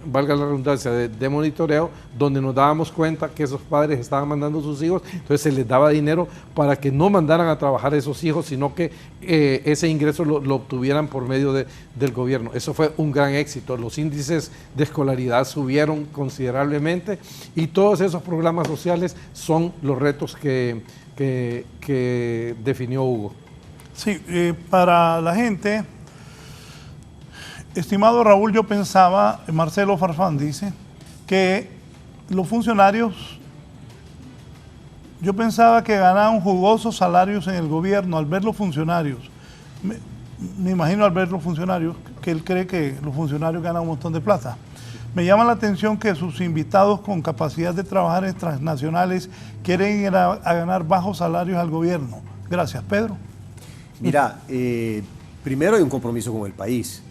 valga la redundancia, de monitoreo, donde nos dábamos cuenta que esos padres estaban mandando a sus hijos, entonces se les daba dinero para que no mandaran a trabajar a esos hijos, sino que ese ingreso lo obtuvieran por medio del gobierno. Eso fue un gran éxito. Los índices de escolaridad subieron considerablemente, y todos esos programas sociales son los retos que definió Hugo. Sí, para la gente... Estimado Raúl, yo pensaba, Marcelo Farfán dice, que los funcionarios, yo pensaba que ganaban jugosos salarios en el gobierno al ver los funcionarios. Me imagino al ver los funcionarios, que él cree que los funcionarios ganan un montón de plata. Me llama la atención que sus invitados con capacidad de trabajar en transnacionales quieren ir a ganar bajos salarios al gobierno. Gracias, Pedro. Mira, primero hay un compromiso con el país.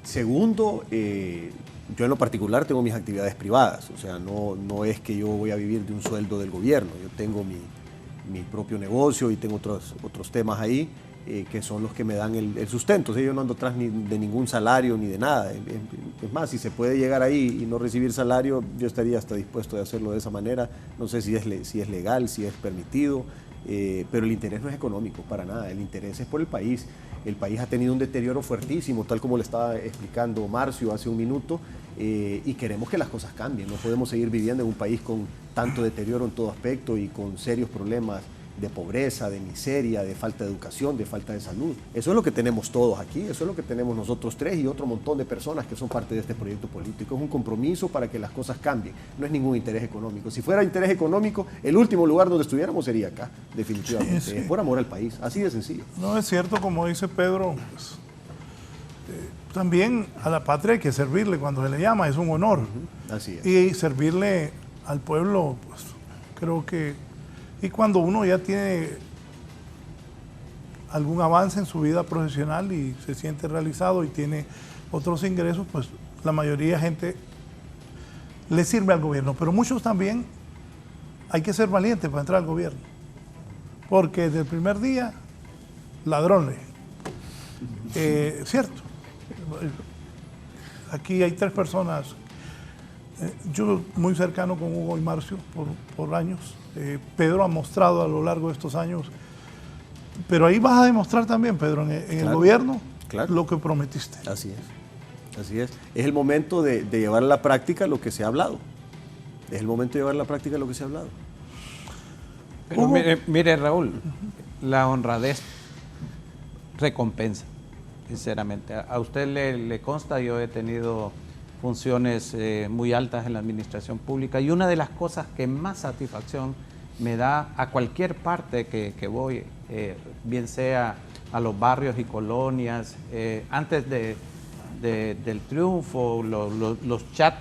Segundo, yo en lo particular tengo mis actividades privadas, o sea, no es que yo voy a vivir de un sueldo del gobierno. Yo tengo mi propio negocio y tengo otros temas ahí que son los que me dan el sustento. O sea, yo no ando atrás ni de ningún salario ni de nada. Es más, si se puede llegar ahí y no recibir salario, yo estaría hasta dispuesto de hacerlo de esa manera. No sé si es legal, si es permitido, pero el interés no es económico, para nada. El interés es por el país. El país ha tenido un deterioro fuertísimo, tal como le estaba explicando Marcio hace un minuto, y queremos que las cosas cambien. No podemos seguir viviendo en un país con tanto deterioro en todo aspecto y con serios problemas de pobreza, de miseria, de falta de educación, de falta de salud. Eso es lo que tenemos todos aquí, eso es lo que tenemos nosotros tres y otro montón de personas que son parte de este proyecto político. Es un compromiso para que las cosas cambien, no es ningún interés económico. Si fuera interés económico, el último lugar donde estuviéramos sería acá, definitivamente. Sí, sí. Es por amor al país, así de sencillo. No, es cierto, como dice Pedro, pues, también a la patria hay que servirle cuando se le llama, es un honor. Así es. Y servirle al pueblo, pues creo que Y cuando uno ya tiene algún avance en su vida profesional y se siente realizado y tiene otros ingresos, pues la mayoría de gente le sirve al gobierno. Pero muchos también hay que ser valientes para entrar al gobierno. Porque desde el primer día, ladrones. Cierto. Aquí hay 3 personas. Yo muy cercano con Hugo y Marcio por años. Pedro ha mostrado a lo largo de estos años. Pero ahí vas a demostrar también, Pedro, en el gobierno, lo que prometiste. Así es. Así es. Es el momento de llevar a la práctica lo que se ha hablado. Es el momento de llevar a la práctica lo que se ha hablado. Pero mire, Raúl, la honradez recompensa, sinceramente. A usted le consta, yo he tenido funciones muy altas en la administración pública y una de las cosas que más satisfacción me da a cualquier parte que voy, bien sea a los barrios y colonias, antes del triunfo, los chats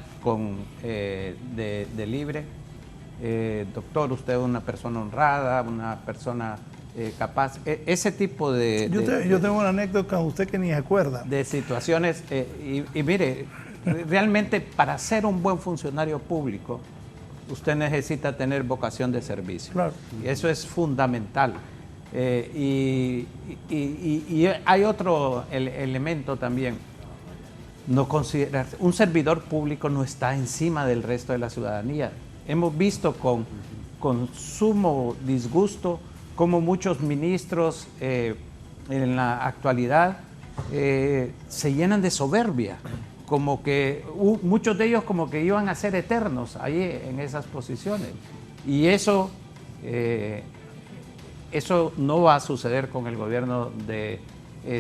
de Libre, doctor, usted es una persona honrada, una persona capaz, ese tipo yo tengo una anécdota con usted que ni se acuerda. De situaciones, y mire, realmente para ser un buen funcionario público, usted necesita tener vocación de servicio. Claro. Y eso es fundamental. Y hay otro elemento también. No considerar, un servidor público no está encima del resto de la ciudadanía. Hemos visto con sumo disgusto cómo muchos ministros en la actualidad se llenan de soberbia, como que muchos de ellos como que iban a ser eternos ahí en esas posiciones. Y eso no va a suceder con el gobierno de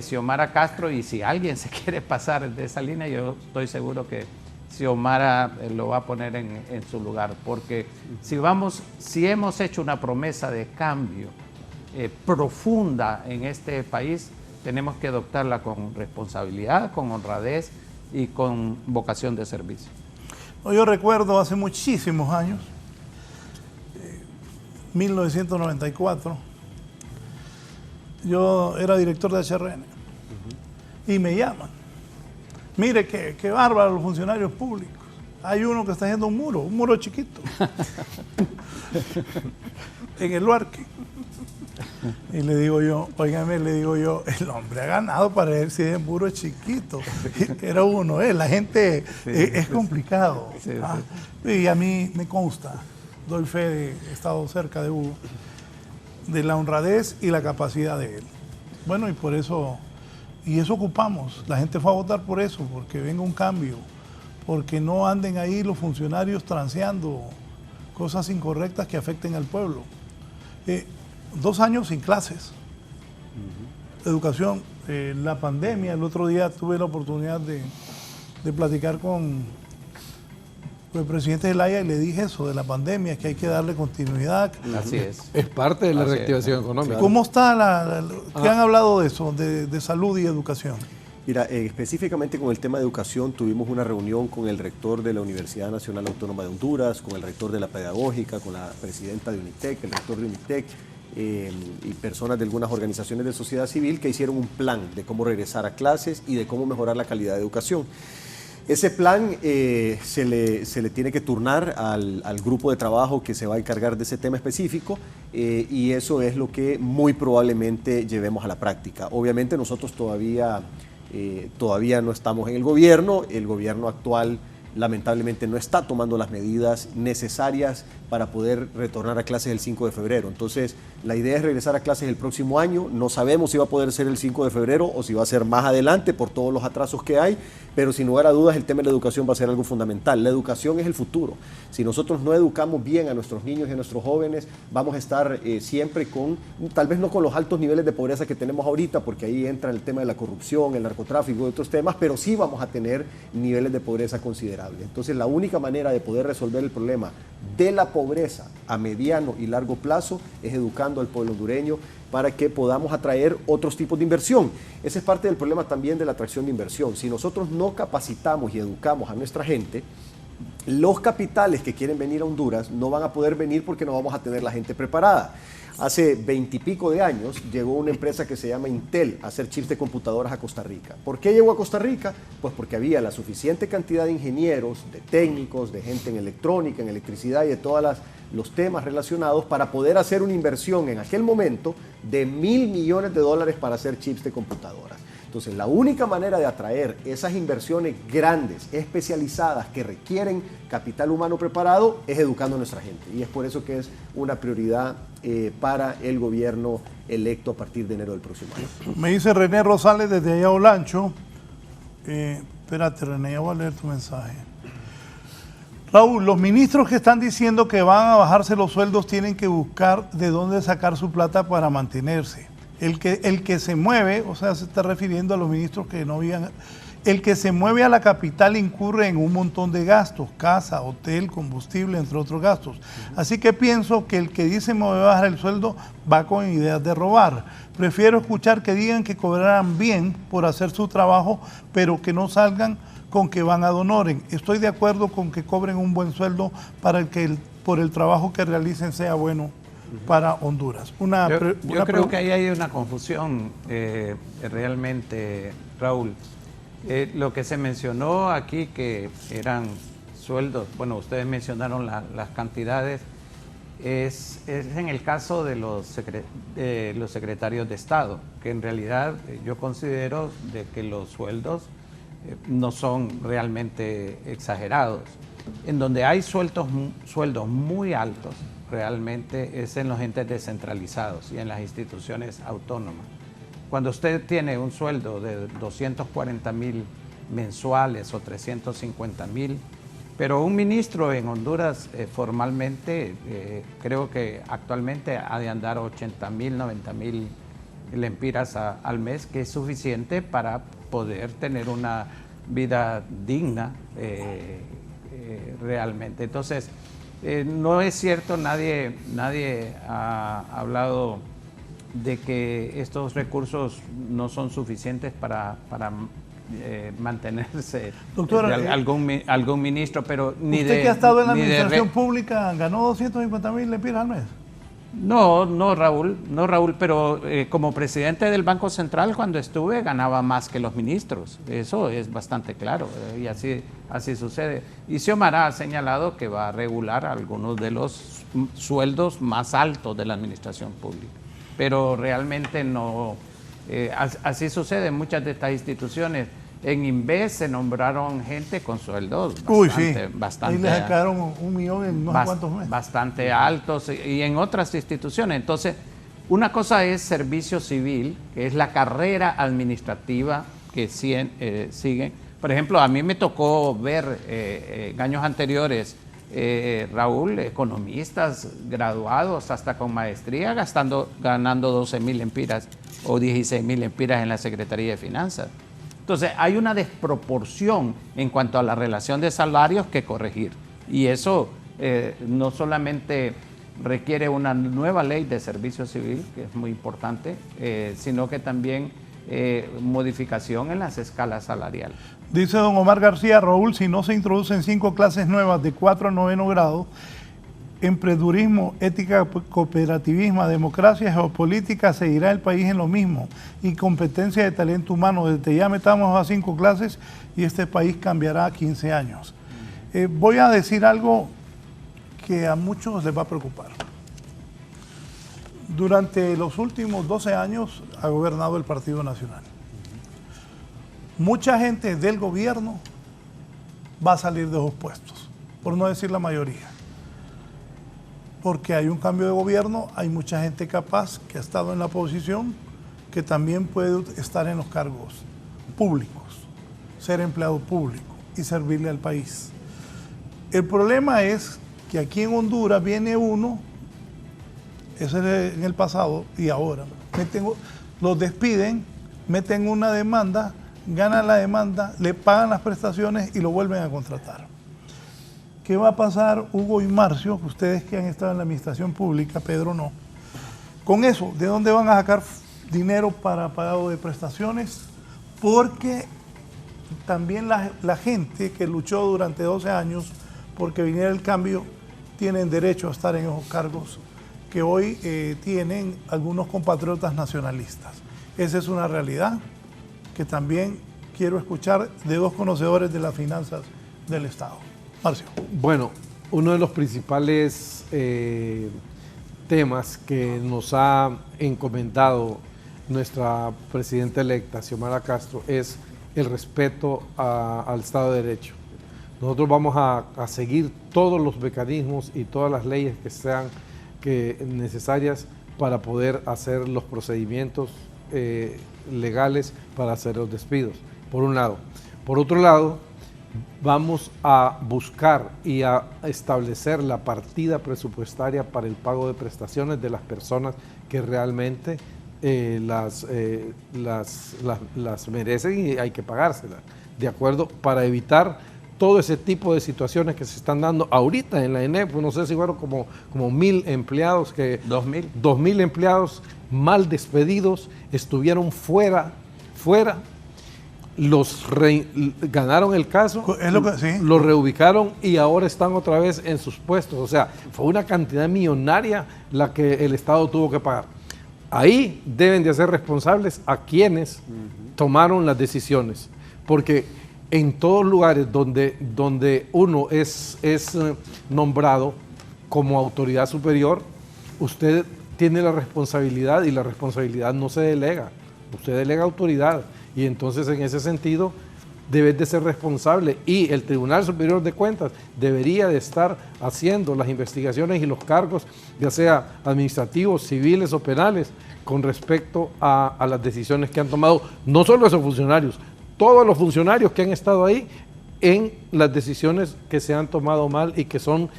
Xiomara Castro, y si alguien se quiere pasar de esa línea, yo estoy seguro que Xiomara lo va a poner en su lugar, porque si hemos hecho una promesa de cambio profunda en este país, tenemos que adoptarla con responsabilidad, con honradez y con vocación de servicio. Yo recuerdo hace muchísimos años, 1994, yo era director de HRN y me llaman. Mire, qué bárbaro los funcionarios públicos. Hay uno que está haciendo un muro chiquito, en el Luarque. Y le digo yo, óigame, el hombre ha ganado para ver si el muro es chiquito. Era uno, la gente es complicado. Y a mí me consta, doy fe de he estado cerca de Hugo, de la honradez y la capacidad de él. Bueno, y por eso, y eso ocupamos. La gente fue a votar por eso, porque venga un cambio, porque no anden ahí los funcionarios transeando cosas incorrectas que afecten al pueblo. 2 años sin clases, educación, la pandemia. El otro día tuve la oportunidad de platicar con el presidente Zelaya y le dije eso de la pandemia, que hay que darle continuidad. Así es. Es parte de la reactivación económica. ¿Cómo está qué han hablado de eso, de salud y educación? Mira, específicamente con el tema de educación, tuvimos una reunión con el rector de la Universidad Nacional Autónoma de Honduras, con el rector de la Pedagógica, con la presidenta de UNITEC, el rector de UNITEC, y personas de algunas organizaciones de sociedad civil que hicieron un plan de cómo regresar a clases y de cómo mejorar la calidad de educación. Ese plan se le tiene que turnar al grupo de trabajo que se va a encargar de ese tema específico, y eso es lo que muy probablemente llevemos a la práctica. Obviamente nosotros todavía no estamos en el gobierno actual lamentablemente no está tomando las medidas necesarias para poder retornar a clases el 5 de febrero. Entonces, la idea es regresar a clases el próximo año. No sabemos si va a poder ser el 5 de febrero o si va a ser más adelante por todos los atrasos que hay, pero sin lugar a dudas el tema de la educación va a ser algo fundamental. La educación es el futuro. Si nosotros no educamos bien a nuestros niños y a nuestros jóvenes, vamos a estar siempre con, tal vez no con los altos niveles de pobreza que tenemos ahorita, porque ahí entra el tema de la corrupción, el narcotráfico y otros temas, pero sí vamos a tener niveles de pobreza considerables. Entonces, la única manera de poder resolver el problema de la pobreza a mediano y largo plazo es educando al pueblo hondureño para que podamos atraer otros tipos de inversión. Ese es parte del problema también de la atracción de inversión. Si nosotros no capacitamos y educamos a nuestra gente, los capitales que quieren venir a Honduras no van a poder venir porque no vamos a tener la gente preparada. Hace 20 y pico de años llegó una empresa que se llama Intel a hacer chips de computadoras a Costa Rica. ¿Por qué llegó a Costa Rica? Pues porque había la suficiente cantidad de ingenieros, de técnicos, de gente en electrónica, en electricidad y de todos los temas relacionados para poder hacer una inversión en aquel momento de $1.000 millones para hacer chips de computadoras. Entonces, la única manera de atraer esas inversiones grandes, especializadas, que requieren capital humano preparado, es educando a nuestra gente. Y es por eso que es una prioridad para el gobierno electo a partir de enero del próximo año. Me dice René Rosales desde allá Olancho. Espérate, René, ya voy a leer tu mensaje. Raúl, los ministros que están diciendo que van a bajarse los sueldos tienen que buscar de dónde sacar su plata para mantenerse. El que se mueve, o sea, se está refiriendo a los ministros que no vivían. El que se mueve a la capital incurre en un montón de gastos, casa, hotel, combustible, entre otros gastos. Así que pienso que el que dice me voy a bajar el sueldo va con ideas de robar. Prefiero escuchar que digan que cobrarán bien por hacer su trabajo, pero que no salgan con que van a honoren. Estoy de acuerdo con que cobren un buen sueldo para que por el trabajo que realicen sea bueno para Honduras. Yo creo que ahí hay una confusión realmente, Raúl. Lo que se mencionó aquí, que eran sueldos, bueno, ustedes mencionaron las cantidades, es en el caso de los secretarios de Estado, que en realidad yo considero de que los sueldos no son realmente exagerados. En donde hay sueldos muy altos, realmente es en los entes descentralizados y en las instituciones autónomas. Cuando usted tiene un sueldo de 240,000 mensuales o 350,000, pero un ministro en Honduras formalmente creo que actualmente ha de andar 80,000, 90,000 lempiras al mes, que es suficiente para poder tener una vida digna realmente. Entonces, no es cierto, nadie ha hablado de que estos recursos no son suficientes para mantenerse. Doctora, algún ministro, pero ni ¿usted que ha estado en la administración pública ganó 250,000 lempiras al mes? No, Raúl, pero como presidente del Banco Central, cuando estuve, ganaba más que los ministros. Eso es bastante claro, y así sucede. Y Xiomara ha señalado que va a regular algunos de los sueldos más altos de la administración pública. Pero realmente no, así sucede en muchas de estas instituciones. En Inves se nombraron gente con sueldos bastante. Ahí le sacaron 1 millón en no sé cuántos meses. Bastante altos, y en otras instituciones. Entonces, una cosa es servicio civil, que es la carrera administrativa que siguen. Por ejemplo, a mí me tocó ver en años anteriores, Raúl, economistas graduados hasta con maestría ganando 12,000 lempiras o 16,000 lempiras en la Secretaría de Finanzas. Entonces, hay una desproporción en cuanto a la relación de salarios que corregir. Y eso no solamente requiere una nueva ley de servicio civil, que es muy importante, sino que también modificación en las escalas salariales. Dice don Omar García, Raúl, si no se introducen 5 clases nuevas de 4 a 9 grado, emprendedurismo, ética, cooperativismo, democracia, geopolítica, seguirá el país en lo mismo. Y competencia de talento humano. Desde ya metamos a 5 clases y este país cambiará a 15 años. Voy a decir algo que a muchos les va a preocupar. Durante los últimos 12 años ha gobernado el Partido Nacional. Mucha gente del gobierno va a salir de esos puestos, por no decir la mayoría. Porque hay un cambio de gobierno, hay mucha gente capaz que ha estado en la oposición, que también puede estar en los cargos públicos, ser empleado público y servirle al país. El problema es que aquí en Honduras viene uno, ese es en el pasado y ahora, los despiden, meten una demanda, ganan la demanda, le pagan las prestaciones y lo vuelven a contratar. ¿Qué va a pasar, Hugo y Marcio, ustedes que han estado en la administración pública, Pedro no? Con eso, ¿de dónde van a sacar dinero para pago de prestaciones? Porque también la gente que luchó durante 12 años porque viniera el cambio, tienen derecho a estar en esos cargos que hoy tienen algunos compatriotas nacionalistas. Esa es una realidad que también quiero escuchar de dos conocedores de las finanzas del Estado. Marcio. Bueno, uno de los principales temas que nos ha encomendado nuestra presidenta electa, Xiomara Castro, es el respeto al Estado de Derecho. Nosotros vamos a seguir todos los mecanismos y todas las leyes que sean necesarias para poder hacer los procedimientos legales para hacer los despidos, por un lado. Por otro lado, vamos a buscar y a establecer la partida presupuestaria para el pago de prestaciones de las personas que realmente las merecen y hay que pagárselas, ¿de acuerdo? Para evitar todo ese tipo de situaciones que se están dando ahorita en la ENEP, no sé si fueron como 1.000 empleados, 2.000 empleados mal despedidos, estuvieron fuera, ganaron el caso, Es lo que, sí. los reubicaron y ahora están otra vez en sus puestos. O sea, fue una cantidad millonaria la que el Estado tuvo que pagar. Ahí deben de ser responsables a quienes tomaron las decisiones, porque en todos lugares donde uno es nombrado como autoridad superior, usted tiene la responsabilidad y la responsabilidad no se delega, usted delega autoridad y entonces en ese sentido debe de ser responsable y el Tribunal Superior de Cuentas debería de estar haciendo las investigaciones y los cargos, ya sea administrativos, civiles o penales, con respecto a las decisiones que han tomado, no solo esos funcionarios, todos los funcionarios que han estado ahí en las decisiones que se han tomado mal y que son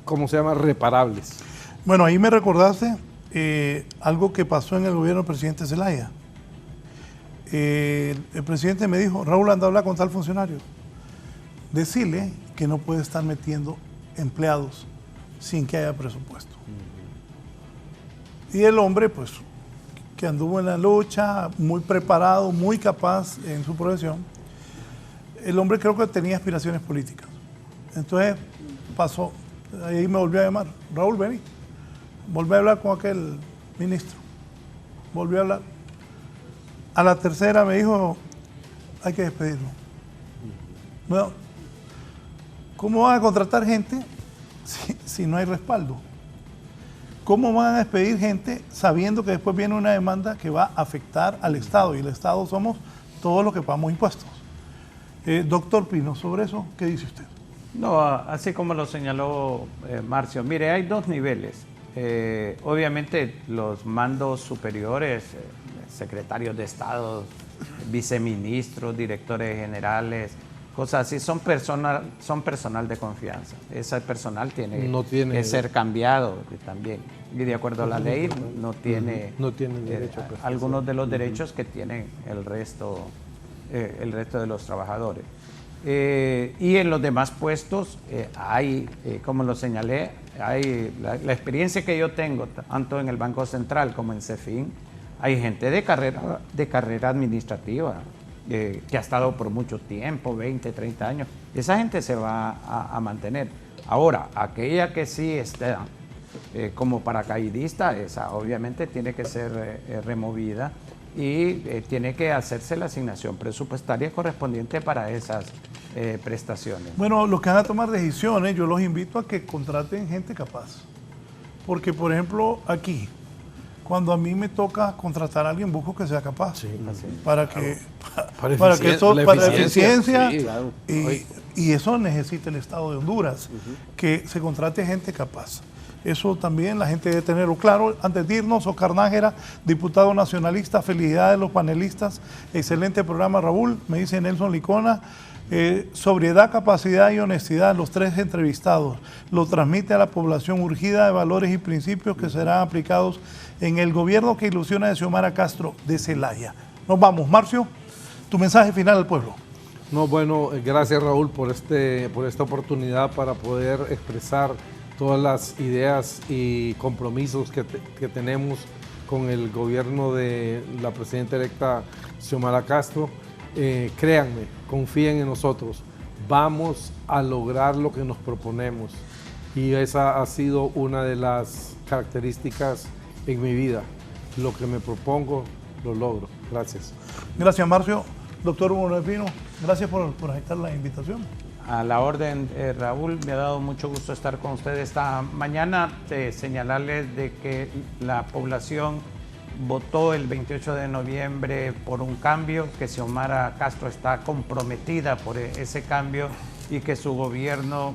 ¿cómo se llama?, reparables. Bueno, ahí me recordaste algo que pasó en el gobierno del presidente Zelaya. El presidente me dijo, Raúl, anda a hablar con tal funcionario. Decirle que no puede estar metiendo empleados sin que haya presupuesto. Y el hombre, pues, que anduvo en la lucha, muy preparado, muy capaz en su profesión, el hombre creo que tenía aspiraciones políticas. Entonces pasó, ahí me volvió a llamar, Raúl, vení, volví a hablar con aquel ministro, volví a hablar. A la tercera me dijo, hay que despedirlo. Bueno, ¿cómo van a contratar gente si no hay respaldo? ¿Cómo van a despedir gente sabiendo que después viene una demanda que va a afectar al Estado? Y el Estado somos todos los que pagamos impuestos. Doctor Pino, sobre eso, ¿qué dice usted? No, así como lo señaló Marcio, mire, hay dos niveles. Obviamente los mandos superiores, secretarios de Estado, viceministros, directores generales, cosas así, son personal de confianza. Ese personal tiene que ser cambiado también. Y de acuerdo a la ley no tiene derecho a algunos de los derechos que tienen el resto de los trabajadores. Y en los demás puestos hay, como lo señalé, hay la experiencia que yo tengo, tanto en el Banco Central como en CEFIN, hay gente de carrera administrativa que ha estado por mucho tiempo, 20, 30 años. Esa gente se va a mantener. Ahora, aquella que sí está como paracaidista, esa obviamente tiene que ser removida y tiene que hacerse la asignación presupuestaria correspondiente para esas prestaciones. Bueno, los que van a tomar decisiones, yo los invito a que contraten gente capaz. Porque, por ejemplo, aquí, cuando a mí me toca contratar a alguien, busco que sea capaz. Sí, para que para eficiencia. Sí, claro. Y eso necesita el Estado de Honduras, que se contrate gente capaz. Eso también la gente debe tenerlo claro. Antes de irnos, Oscar Nájera, diputado nacionalista, felicidades a los panelistas. Excelente programa, Raúl. Me dice Nelson Licona. Sobriedad, capacidad y honestidad, los tres entrevistados. Lo transmite a la población urgida de valores y principios que serán aplicados en el gobierno que ilusiona de Xiomara Castro de Zelaya. Nos vamos. Marcio, tu mensaje final al pueblo. No, bueno, gracias Raúl por esta oportunidad para poder expresar todas las ideas y compromisos que tenemos con el gobierno de la presidenta electa Xiomara Castro. Créanme, confíen en nosotros. vamos a lograr lo que nos proponemos. Y esa ha sido una de las características en mi vida. Lo que me propongo, lo logro. Gracias. Gracias, Marcio. Doctor Hugo Noé Pino, gracias por aceptar la invitación. A la orden, Raúl, me ha dado mucho gusto estar con ustedes esta mañana, señalarles de que la población votó el 28 de noviembre por un cambio, que Xiomara Castro está comprometida por ese cambio y que su gobierno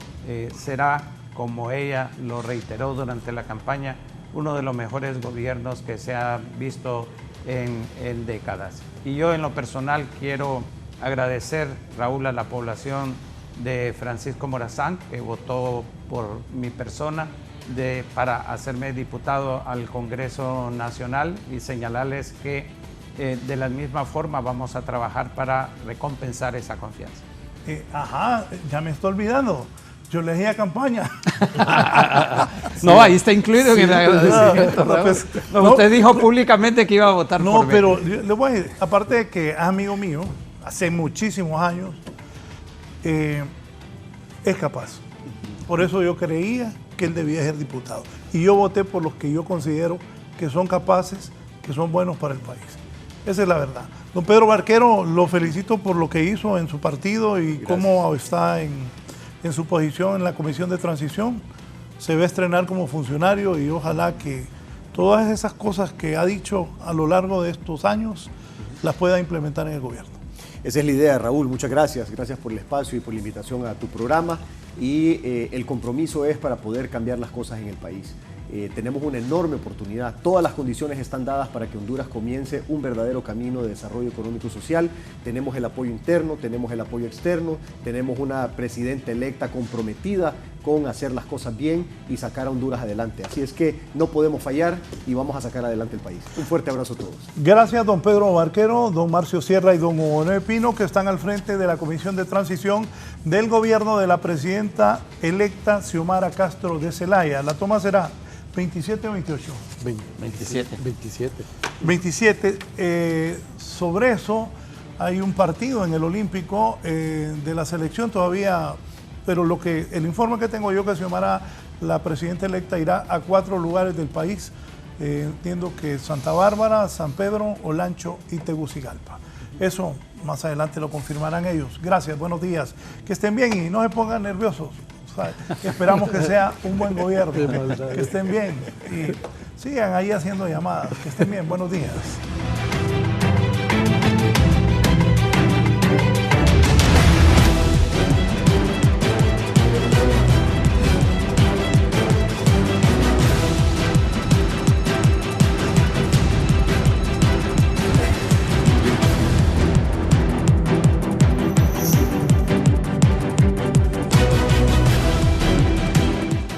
será, como ella lo reiteró durante la campaña, uno de los mejores gobiernos que se ha visto en décadas. Y yo en lo personal quiero agradecer, Raúl, a la población de Francisco Morazán, que votó por mi persona para hacerme diputado al Congreso Nacional, y señalarles que de la misma forma vamos a trabajar para recompensar esa confianza. Ya me estoy olvidando. Yo le dije a campaña. No, ahí está incluido en el agradecimiento. Usted dijo públicamente que iba a votar por mí. No, pero le voy a decir, aparte de que es amigo mío, hace muchísimos años, es capaz. Por eso yo creía que él debía ser diputado. Y yo voté por los que yo considero que son capaces, que son buenos para el país. Esa es la verdad. Don Pedro Barquero, lo felicito por lo que hizo en su partido y gracias. Cómo está en su posición en la Comisión de Transición. Se va a estrenar como funcionario y ojalá que todas esas cosas que ha dicho a lo largo de estos años las pueda implementar en el gobierno. Esa es la idea, Raúl. Muchas gracias. Gracias por el espacio y por la invitación a tu programa. Y el compromiso es para poder cambiar las cosas en el país. Tenemos una enorme oportunidad. Todas las condiciones están dadas para que Honduras comience un verdadero camino de desarrollo económico y social. Tenemos el apoyo interno, tenemos el apoyo externo, tenemos una presidenta electa comprometida con hacer las cosas bien y sacar a Honduras adelante. Así es que no podemos fallar y vamos a sacar adelante el país. Un fuerte abrazo a todos. Gracias, don Pedro Barquero, don Marcio Sierra y don Hugo Noé Pino, que están al frente de la Comisión de Transición del gobierno de la presidenta electa Xiomara Castro de Zelaya. La toma será 27 o 28. 27. 27. Sobre eso hay un partido en el Olímpico de la selección todavía, pero el informe que tengo yo que Xiomara, la presidenta electa, irá a 4 lugares del país. Entiendo que Santa Bárbara, San Pedro, Olancho y Tegucigalpa. Eso más adelante lo confirmarán ellos. Gracias, buenos días. Que estén bien y no se pongan nerviosos. Esperamos que sea un buen gobierno, que estén bien y sigan ahí haciendo llamadas. Que estén bien, buenos días.